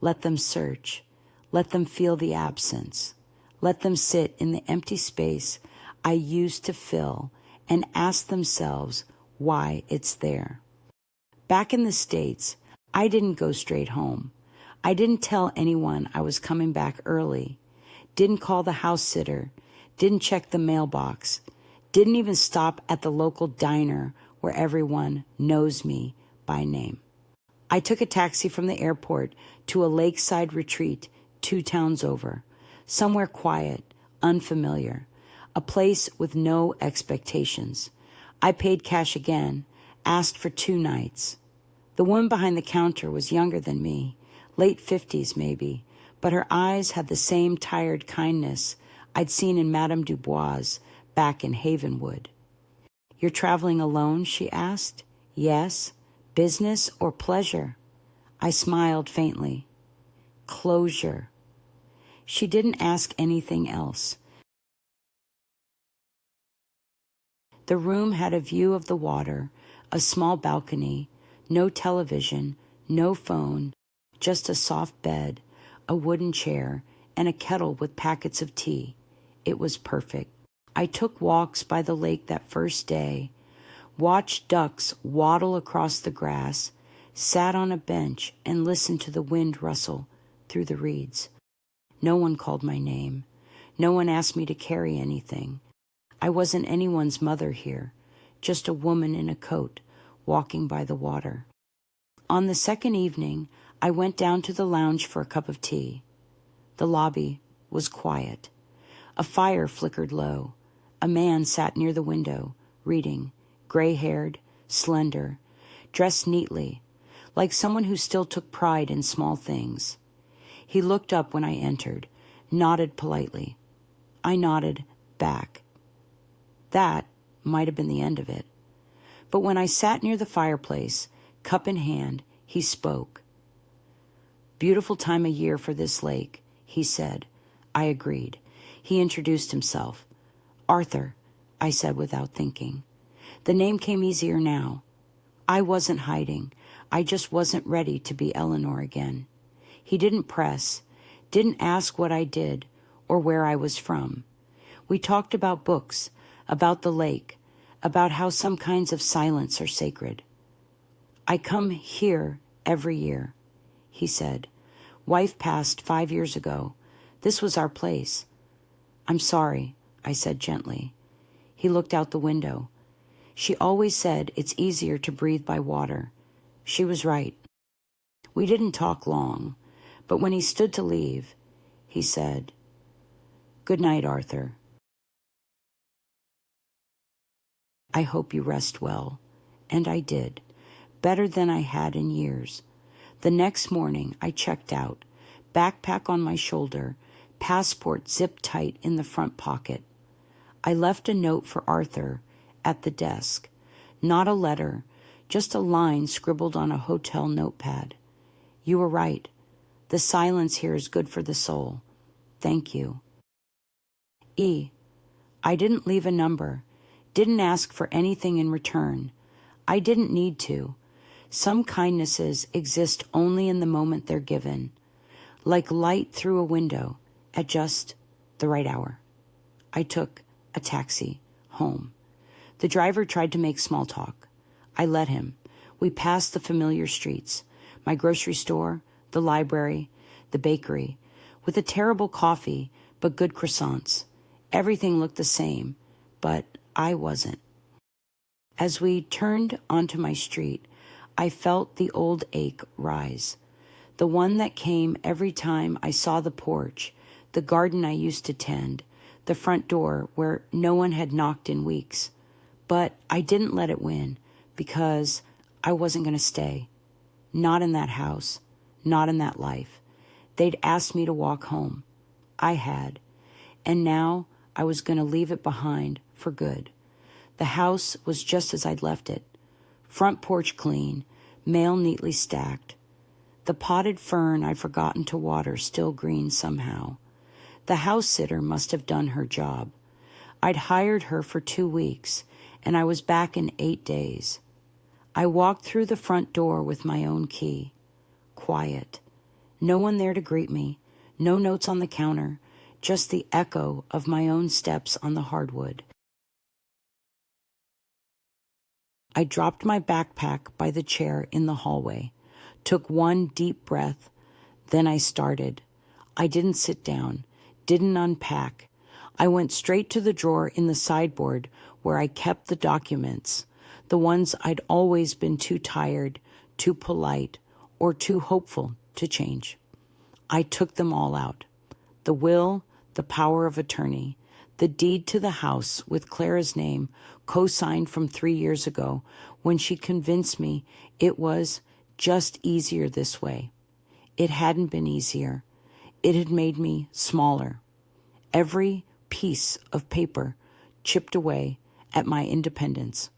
let them search. Let them feel the absence. Let them sit in the empty space I used to fill and ask themselves why it's there. Back in the States, I didn't go straight home. I didn't tell anyone I was coming back early, didn't call the house sitter, didn't check the mailbox, didn't even stop at the local diner where everyone knows me by name. I took a taxi from the airport to a lakeside retreat 2 towns over, somewhere quiet, unfamiliar, a place with no expectations. I paid cash again, asked for 2 nights. The woman behind the counter was younger than me, late 50s maybe, but her eyes had the same tired kindness I'd seen in Madame Dubois back in Havenwood. You're traveling alone, she asked. Yes. Business or pleasure? I smiled faintly. Closure. She didn't ask anything else. The room had a view of the water, a small balcony, no television, no phone, just a soft bed, a wooden chair, and a kettle with packets of tea. It was perfect. I took walks by the lake that first day, watched ducks waddle across the grass, sat on a bench and listened to the wind rustle through the reeds. No one called my name. No one asked me to carry anything. I wasn't anyone's mother here, just a woman in a coat walking by the water. On the second evening, I went down to the lounge for a cup of tea. The lobby was quiet. A fire flickered low. A man sat near the window, reading, gray-haired, slender, dressed neatly, like someone who still took pride in small things. He looked up when I entered, nodded politely. I nodded back. That might have been the end of it. But when I sat near the fireplace, cup in hand, he spoke. "Beautiful time of year for this lake," he said. I agreed. He introduced himself. "Arthur," I said without thinking. The name came easier now. I wasn't hiding. I just wasn't ready to be Eleanor again. He didn't press, didn't ask what I did or where I was from. We talked about books, about the lake, about how some kinds of silence are sacred. "I come here every year," he said. "Wife passed 5 years ago. This was our place." "I'm sorry," I said gently. He looked out the window. She always said it's easier to breathe by water. She was right. We didn't talk long, but when he stood to leave, he said, "Good night, Arthur. I hope you rest well." And I did, better than I had in years. The next morning, I checked out, backpack on my shoulder, passport zipped tight in the front pocket. I left a note for Arthur at the desk. Not a letter, just a line scribbled on a hotel notepad. "You were right. The silence here is good for the soul. Thank you." I didn't leave a number, didn't ask for anything in return. I didn't need to. Some kindnesses exist only in the moment they're given, like light through a window at just the right hour. I took a taxi home. The driver tried to make small talk. I let him. We passed the familiar streets, my grocery store, the library, the bakery, with a terrible coffee but good croissants. Everything looked the same, but I wasn't. As we turned onto my street, I felt the old ache rise, the one that came every time I saw the porch, the garden I used to tend, the front door where no one had knocked in weeks. But I didn't let it win because I wasn't going to stay. Not in that house, not in that life. They'd asked me to walk home. I had. And now I was going to leave it behind for good. The house was just as I'd left it. Front porch clean, mail neatly stacked. The potted fern I'd forgotten to water still green somehow. The house sitter must have done her job. I'd hired her for 2 weeks, and I was back in 8 days. I walked through the front door with my own key. Quiet. No one there to greet me, no notes on the counter, just the echo of my own steps on the hardwood. I dropped my backpack by the chair in the hallway, took one deep breath, then I started. I didn't sit down, didn't unpack. I went straight to the drawer in the sideboard where I kept the documents, the ones I'd always been too tired, too polite, or too hopeful to change. I took them all out. The will, the power of attorney, the deed to the house with Clara's name co-signed from 3 years ago when she convinced me it was just easier this way. It hadn't been easier. It had made me smaller. Every piece of paper chipped away at my independence.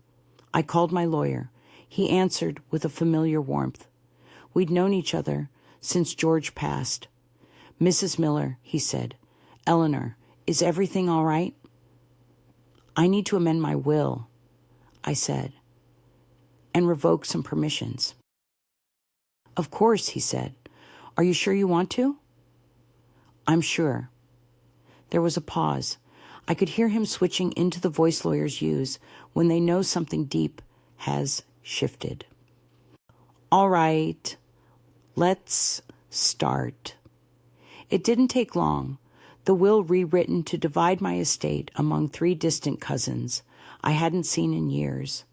I called my lawyer. He answered with a familiar warmth. We'd known each other since George passed. "Mrs. Miller," he said, "Eleanor, is everything all right?" "I need to amend my will," I said, "and revoke some permissions." "Of course," he said. "Are you sure you want to?" "I'm sure." There was a pause. I could hear him switching into the voice lawyers use when they know something deep has shifted. "All right, let's start." It didn't take long. The will rewritten to divide my estate among 3 distant cousins. I hadn't seen in years,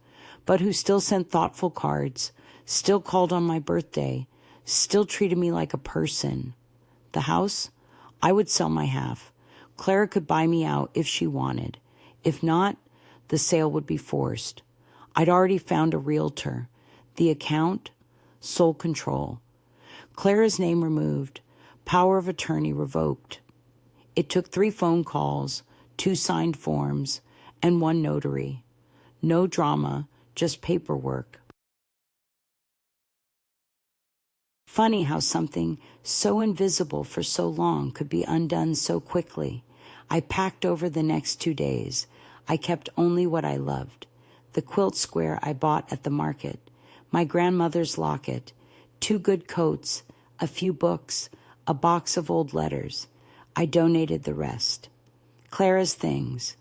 but who still sent thoughtful cards, still called on my birthday, still treated me like a person. The house? I would sell my half. Clara could buy me out if she wanted. If not, the sale would be forced. I'd already found a realtor. The account? Sole control. Clara's name removed. Power of attorney revoked. It took 3 phone calls, 2 signed forms, and 1 notary. No drama, just paperwork. Funny how something so invisible for so long could be undone so quickly. I packed over the next 2 days. I kept only what I loved. The quilt square I bought at the market, my grandmother's locket, 2 good coats, a few books, a box of old letters. I donated the rest. Clara's things,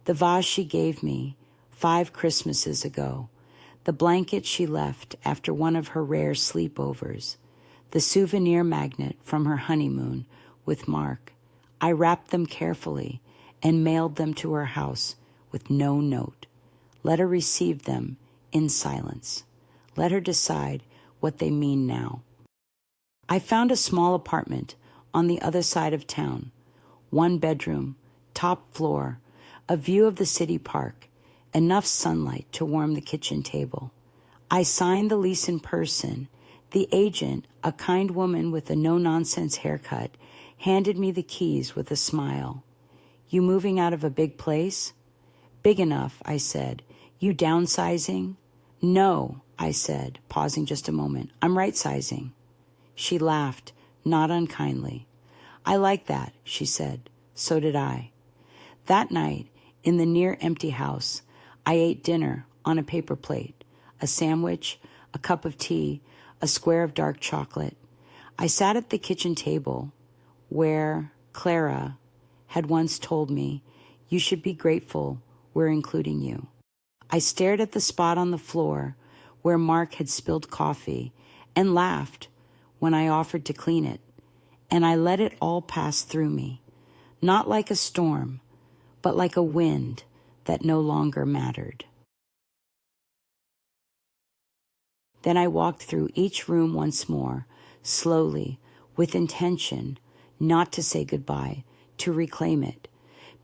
the vase she gave me 5 Christmases ago, the blanket she left after one of her rare sleepovers, the souvenir magnet from her honeymoon with Mark. I wrapped them carefully and mailed them to her house with no note. Let her receive them in silence. Let her decide what they mean now. I found a small apartment on the other side of town, 1 bedroom, top floor, a view of the city park, enough sunlight to warm the kitchen table. I signed the lease in person. The agent, a kind woman with a no-nonsense haircut, handed me the keys with a smile. You moving out of a big place? Big enough, I said. You downsizing? No, I said, pausing just a moment. I'm right-sizing. She laughed, not unkindly. I like that, she said. So did I. That night, in the near-empty house, I ate dinner on a paper plate, a sandwich, a cup of tea, a square of dark chocolate. I sat at the kitchen table where Clara had once told me, you should be grateful we're including you. I stared at the spot on the floor where Mark had spilled coffee and laughed when I offered to clean it, and I let it all pass through me, not like a storm, but like a wind that no longer mattered. Then I walked through each room once more, slowly, with intention, not to say goodbye, to reclaim it,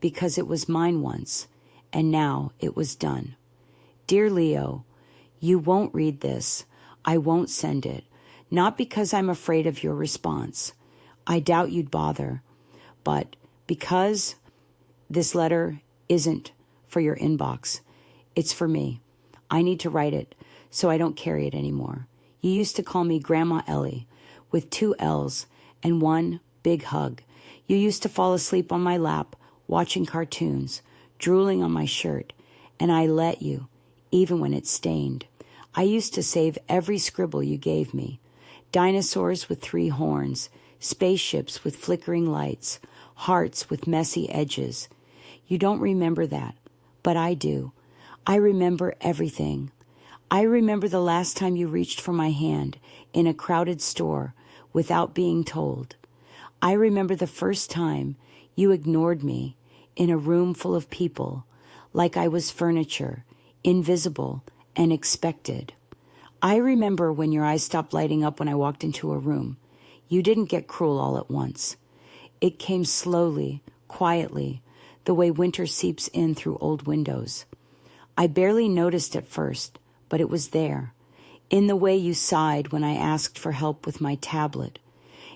because it was mine once, and now it was done. Dear Leo, you won't read this. I won't send it, not because I'm afraid of your response. I doubt you'd bother, but because this letter isn't for your inbox. It's for me. I need to write it, so I don't carry it anymore. You used to call me Grandma Ellie, with 2 L's and 1 big hug. You used to fall asleep on my lap, watching cartoons, drooling on my shirt, and I let you, even when it stained. I used to save every scribble you gave me. Dinosaurs with 3 horns, spaceships with flickering lights, hearts with messy edges. You don't remember that, but I do. I remember everything. I remember the last time you reached for my hand in a crowded store without being told. I remember the first time you ignored me in a room full of people, like I was furniture, invisible and expected. I remember when your eyes stopped lighting up when I walked into a room. You didn't get cruel all at once. It came slowly, quietly, the way winter seeps in through old windows. I barely noticed at first, but it was there, in the way you sighed when I asked for help with my tablet,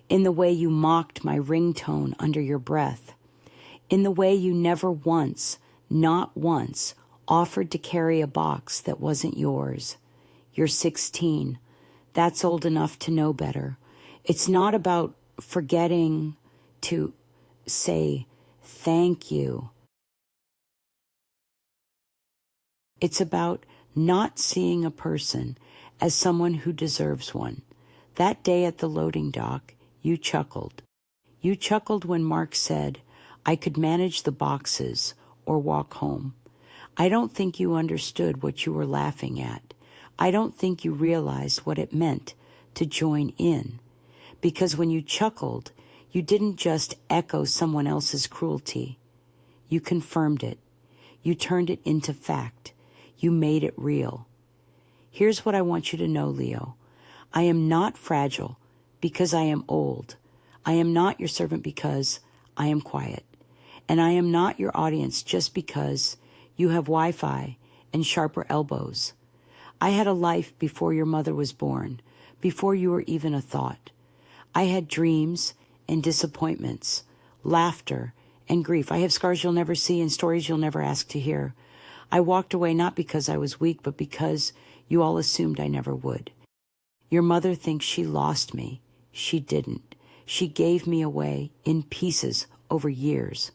in the way you mocked my ringtone under your breath, in the way you never once, not once, offered to carry a box that wasn't yours. You're 16. That's old enough to know better. It's not about forgetting to say thank you. It's about not seeing a person as someone who deserves one. That day at the loading dock, you chuckled. You chuckled when Mark said, I could manage the boxes or walk home. I don't think you understood what you were laughing at. I don't think you realized what it meant to join in. Because when you chuckled, you didn't just echo someone else's cruelty. You confirmed it. You turned it into fact. You made it real. Here's what I want you to know, Leo. I am not fragile because I am old. I am not your servant because I am quiet. And I am not your audience just because you have Wi-Fi and sharper elbows. I had a life before your mother was born, before you were even a thought. I had dreams and disappointments, laughter and grief. I have scars you'll never see and stories you'll never ask to hear. I walked away not because I was weak, but because you all assumed I never would. Your mother thinks she lost me. She didn't. She gave me away in pieces over years.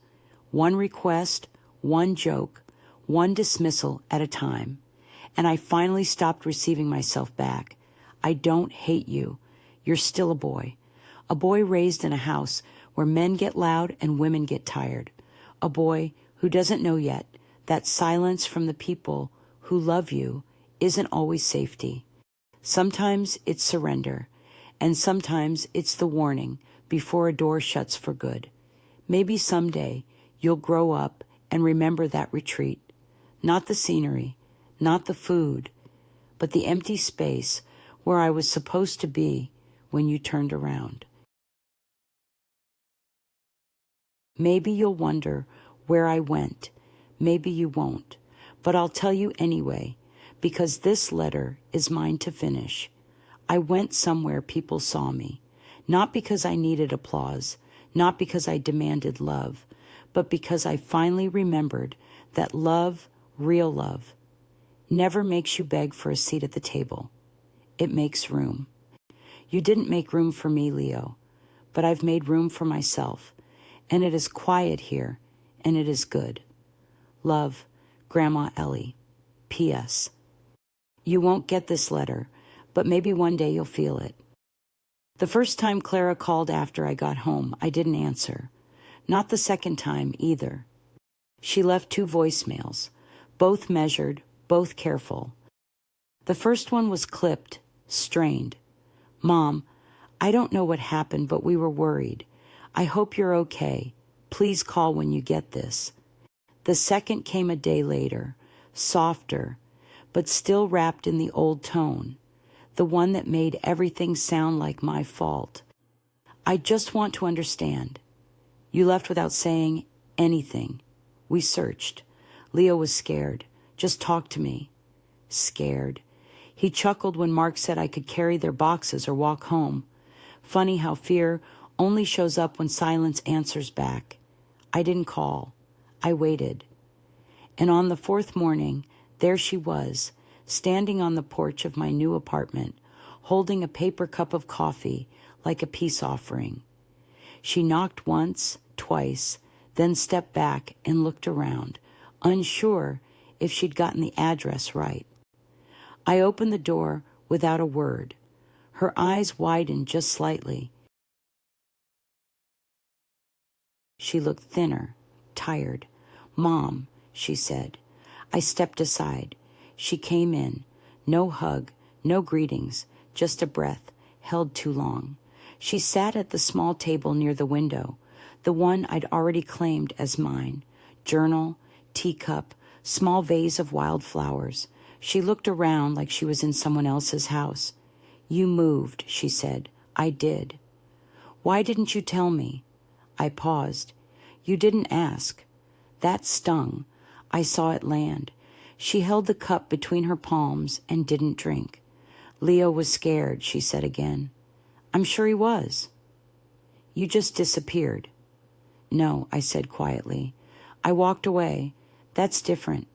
One request, one joke, one dismissal at a time. And I finally stopped receiving myself back. I don't hate you. You're still a boy raised in a house where men get loud and women get tired. A boy who doesn't know yet that silence from the people who love you isn't always safety. Sometimes it's surrender, and sometimes it's the warning before a door shuts for good. Maybe someday you'll grow up and remember that retreat. Not the scenery, not the food, but the empty space where I was supposed to be when you turned around. Maybe you'll wonder where I went. Maybe you won't. But I'll tell you anyway, because this letter is mine to finish. I went somewhere people saw me, not because I needed applause, not because I demanded love, but because I finally remembered that love, real love, never makes you beg for a seat at the table. It makes room. You didn't make room for me, Leo, but I've made room for myself, and it is quiet here, and it is good. Love, Grandma Ellie. P.S. You won't get this letter, but maybe one day you'll feel it. The first time Clara called after I got home, I didn't answer. Not the second time either. She left 2 voicemails, both measured, both careful. The first one was clipped, strained. Mom, I don't know what happened, but we were worried. I hope you're okay. Please call when you get this. The second came a day later, softer, but still wrapped in the old tone, the one that made everything sound like my fault. I just want to understand. You left without saying anything. We searched. Leo was scared. Just talk to me. Scared. He chuckled when Mark said I could carry their boxes or walk home. Funny how fear only shows up when silence answers back. I didn't call. I waited. And on the 4th morning, there she was, standing on the porch of my new apartment, holding a paper cup of coffee like a peace offering. She knocked once, twice, then stepped back and looked around, unsure if she'd gotten the address right. I opened the door without a word. Her eyes widened just slightly. She looked thinner, tired. Mom, she said. I stepped aside. She came in. No hug, no greetings, just a breath, held too long. She sat at the small table near the window, the one I'd already claimed as mine. Journal, teacup, small vase of wildflowers. She looked around like she was in someone else's house. You moved, she said. I did. Why didn't you tell me? I paused. You didn't ask. That stung. I saw it land. She held the cup between her palms and didn't drink. Leo was scared, she said again. I'm sure he was. You just disappeared. No, I said quietly. I walked away. That's different.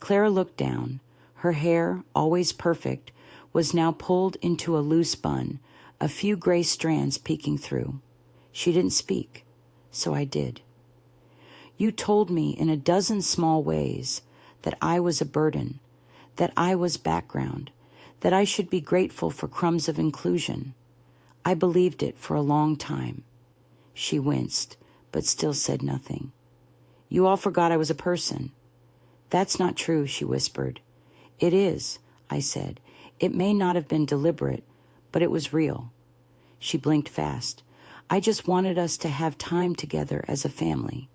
Clara looked down. Her hair, always perfect, was now pulled into a loose bun, a few gray strands peeking through. She didn't speak, so I did. You told me in a dozen small ways that I was a burden, that I was background, that I should be grateful for crumbs of inclusion. I believed it for a long time. She winced, but still said nothing. You all forgot I was a person. That's not true, she whispered. It is, I said. It may not have been deliberate, but it was real. She blinked fast. I just wanted us to have time together as a family.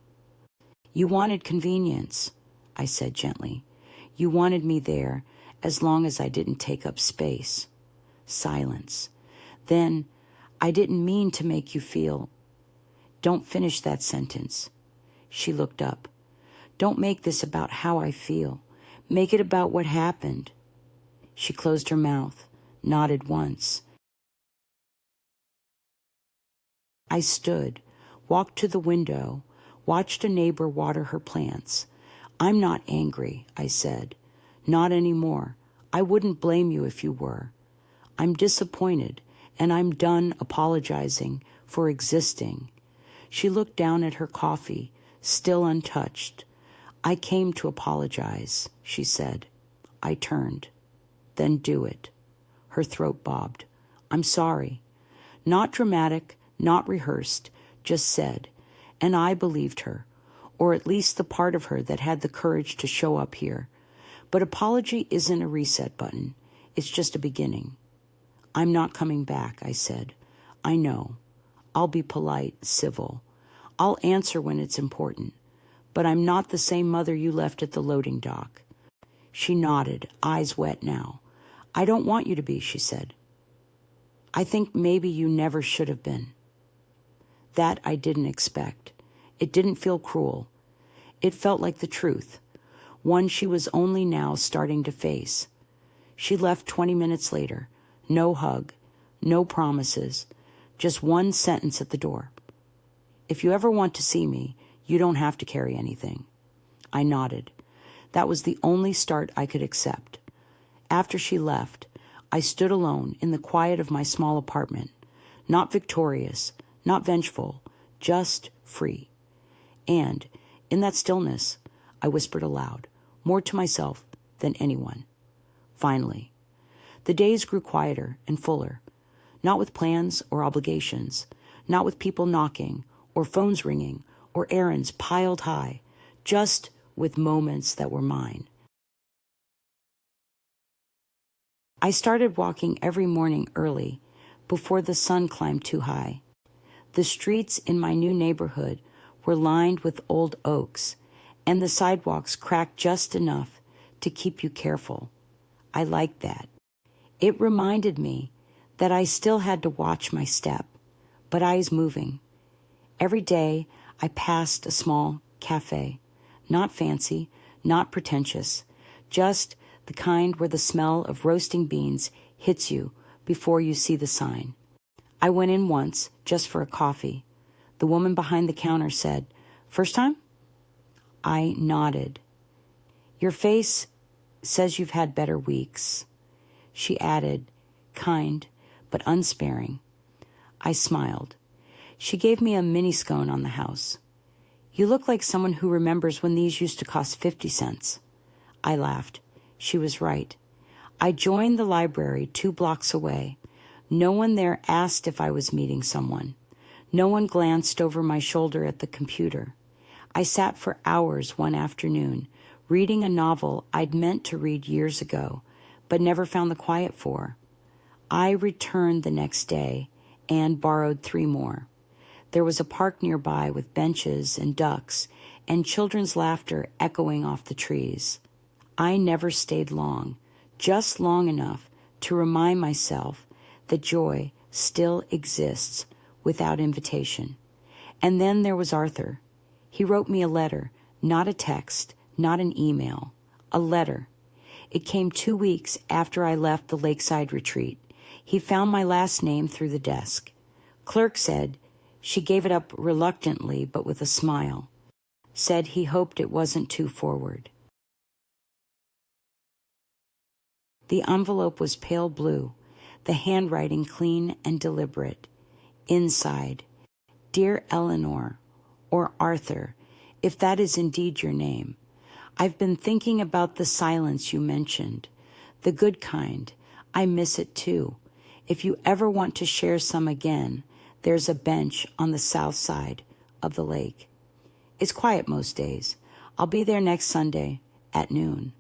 You wanted convenience. I said gently. You wanted me there as long as I didn't take up space. Silence. Then, I didn't mean to make you feel. Don't finish that sentence. She looked up. Don't make this about how I feel. Make it about what happened. She closed her mouth, nodded once. I stood, walked to the window, watched a neighbor water her plants. I'm not angry, I said. Not anymore. I wouldn't blame you if you were. I'm disappointed, and I'm done apologizing for existing. She looked down at her coffee, still untouched. I came to apologize, she said. I turned. Then do it. Her throat bobbed. I'm sorry. Not dramatic, not rehearsed, just said. And I believed her, or at least the part of her that had the courage to show up here. But apology isn't a reset button. It's just a beginning. I'm not coming back, I said. I know. I'll be polite, civil. I'll answer when it's important. But I'm not the same mother you left at the loading dock. She nodded, eyes wet now. I don't want you to be, she said. I think maybe you never should have been. That I didn't expect. It didn't feel cruel. It felt like the truth, one she was only now starting to face. She left 20 minutes later. No hug, no promises, just one sentence at the door. If you ever want to see me, you don't have to carry anything. I nodded. That was the only start I could accept. After she left, I stood alone in the quiet of my small apartment, not victorious, not vengeful, just free. And, in that stillness, I whispered aloud, more to myself than anyone. Finally, the days grew quieter and fuller, not with plans or obligations, not with people knocking or phones ringing or errands piled high, just with moments that were mine. I started walking every morning early, before the sun climbed too high. The streets in my new neighborhood were lined with old oaks, and the sidewalks cracked just enough to keep you careful. I liked that. It reminded me that I still had to watch my step, but eyes moving. Every day I passed a small cafe, not fancy, not pretentious, just the kind where the smell of roasting beans hits you before you see the sign. I went in once just for a coffee. The woman behind the counter said, "First time?" I nodded. "Your face says you've had better weeks." She added, kind but unsparing. I smiled. She gave me a mini scone on the house. "You look like someone who remembers when these used to cost 50 cents. I laughed. She was right. I joined the library 2 blocks away. No one there asked if I was meeting someone. No one glanced over my shoulder at the computer. I sat for hours one afternoon, reading a novel I'd meant to read years ago, but never found the quiet for. I returned the next day and borrowed 3 more. There was a park nearby with benches and ducks and children's laughter echoing off the trees. I never stayed long, just long enough to remind myself that joy still exists without invitation. And then there was Arthur. He wrote me a letter, not a text, not an email, a letter. It came 2 weeks after I left the lakeside retreat. He found my last name through the desk. Clerk said she gave it up reluctantly but with a smile. Said he hoped it wasn't too forward. The envelope was pale blue, the handwriting clean and deliberate. Inside, "Dear Eleanor," or Arthur, if that is indeed your name. "I've been thinking about the silence you mentioned. The good kind. I miss it too. If you ever want to share some again, there's a bench on the south side of the lake. It's quiet most days. I'll be there next Sunday at noon.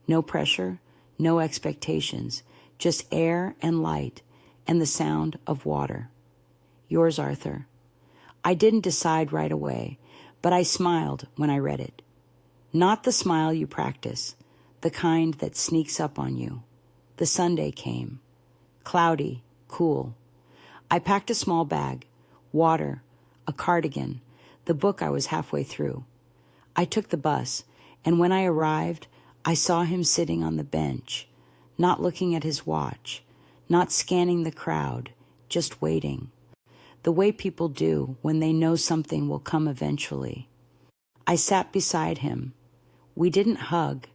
No pressure, no expectations, just air and light and the sound of water. Yours, Arthur." I didn't decide right away, but I smiled when I read it. Not the smile you practice, the kind that sneaks up on you. The Sunday came. Cloudy, cool. I packed a small bag, water, a cardigan, the book I was halfway through. I took the bus, and when I arrived, I saw him sitting on the bench, not looking at his watch, not scanning the crowd, just waiting. The way people do when they know something will come eventually. I sat beside him. We didn't hug.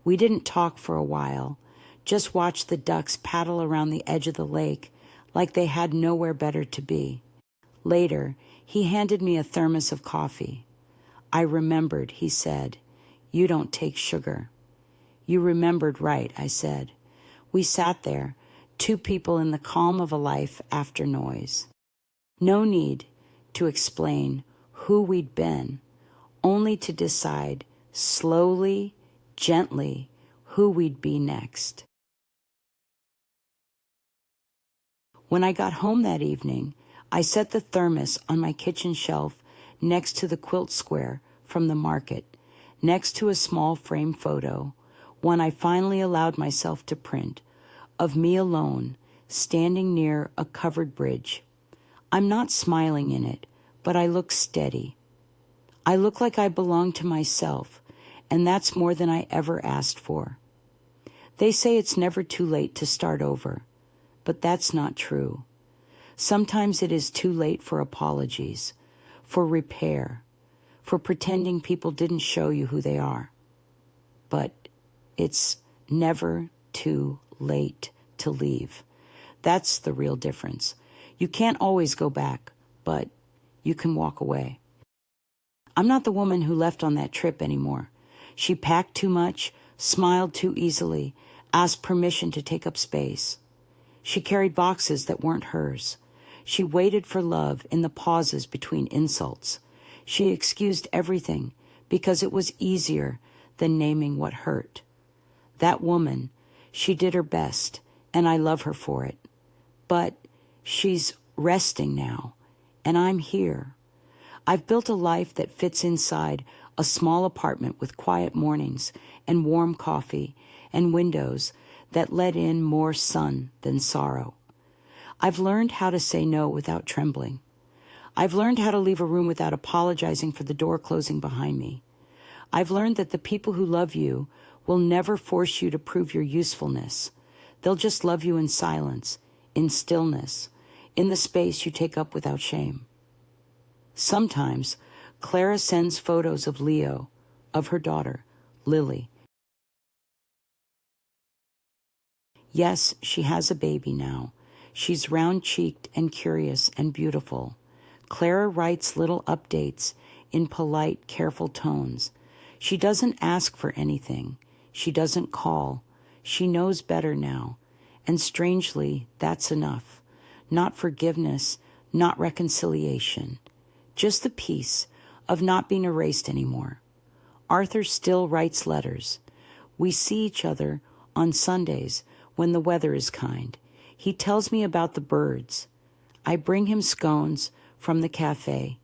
We didn't talk for a while, just watched the ducks paddle around the edge of the lake like they had nowhere better to be. Later, he handed me a thermos of coffee. I remembered, he said. You don't take sugar. You remembered right, I said. We sat there, two people in the calm of a life after noise. No need to explain who we'd been, only to decide slowly, gently, who we'd be next. When I got home that evening, I set the thermos on my kitchen shelf next to the quilt square from the market, next to a small frame photo, one I finally allowed myself to print, of me alone, standing near a covered bridge. I'm not smiling in it, but I look steady. I look like I belong to myself, and that's more than I ever asked for. They say it's never too late to start over, but that's not true. Sometimes it is too late for apologies, for repair, for pretending people didn't show you who they are. But it's never too late to leave. That's the real difference. You can't always go back, but you can walk away. I'm not the woman who left on that trip anymore. She packed too much, smiled too easily, asked permission to take up space. She carried boxes that weren't hers. She waited for love in the pauses between insults. She excused everything because it was easier than naming what hurt. That woman, she did her best, and I love her for it. But she's resting now, and I'm here. I've built a life that fits inside a small apartment with quiet mornings and warm coffee and windows that let in more sun than sorrow. I've learned how to say no without trembling. I've learned how to leave a room without apologizing for the door closing behind me. I've learned that the people who love you will never force you to prove your usefulness. They'll just love you in silence, in stillness, in the space you take up without shame. Sometimes, Clara sends photos of Leo, of her daughter, Lily. Yes, she has a baby now. She's round-cheeked and curious and beautiful. Clara writes little updates in polite, careful tones. She doesn't ask for anything. She doesn't call. She knows better now. And strangely, that's enough. Not forgiveness, not reconciliation. Just the peace of not being erased anymore. Arthur still writes letters. We see each other on Sundays when the weather is kind. He tells me about the birds. I bring him scones from the cafe.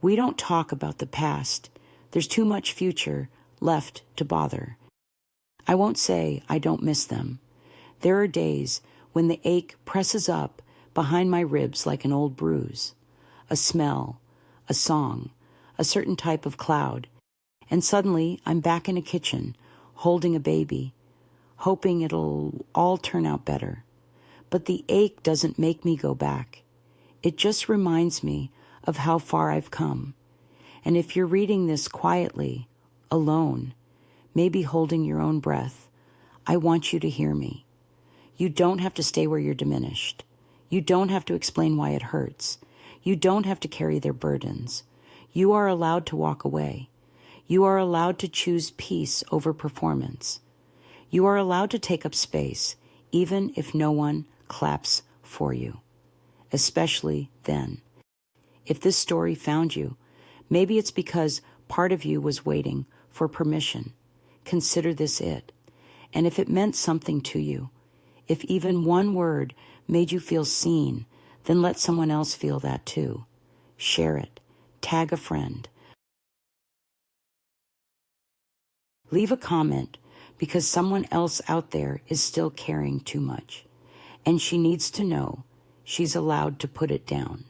We don't talk about the past. There's too much future left to bother. I won't say I don't miss them. There are days when the ache presses up behind my ribs like an old bruise. A smell, a song, a certain type of cloud. And suddenly I'm back in a kitchen, holding a baby, hoping it'll all turn out better. But the ache doesn't make me go back. It just reminds me of how far I've come. And if you're reading this quietly, alone, maybe holding your own breath, I want you to hear me. You don't have to stay where you're diminished. You don't have to explain why it hurts. You don't have to carry their burdens. You are allowed to walk away. You are allowed to choose peace over performance. You are allowed to take up space, even if no one claps for you. Especially then. If this story found you, maybe it's because part of you was waiting for permission. Consider this it. And if it meant something to you, if even one word made you feel seen, then let someone else feel that too. Share it. Tag a friend. Leave a comment because someone else out there is still carrying too much, and she needs to know she's allowed to put it down.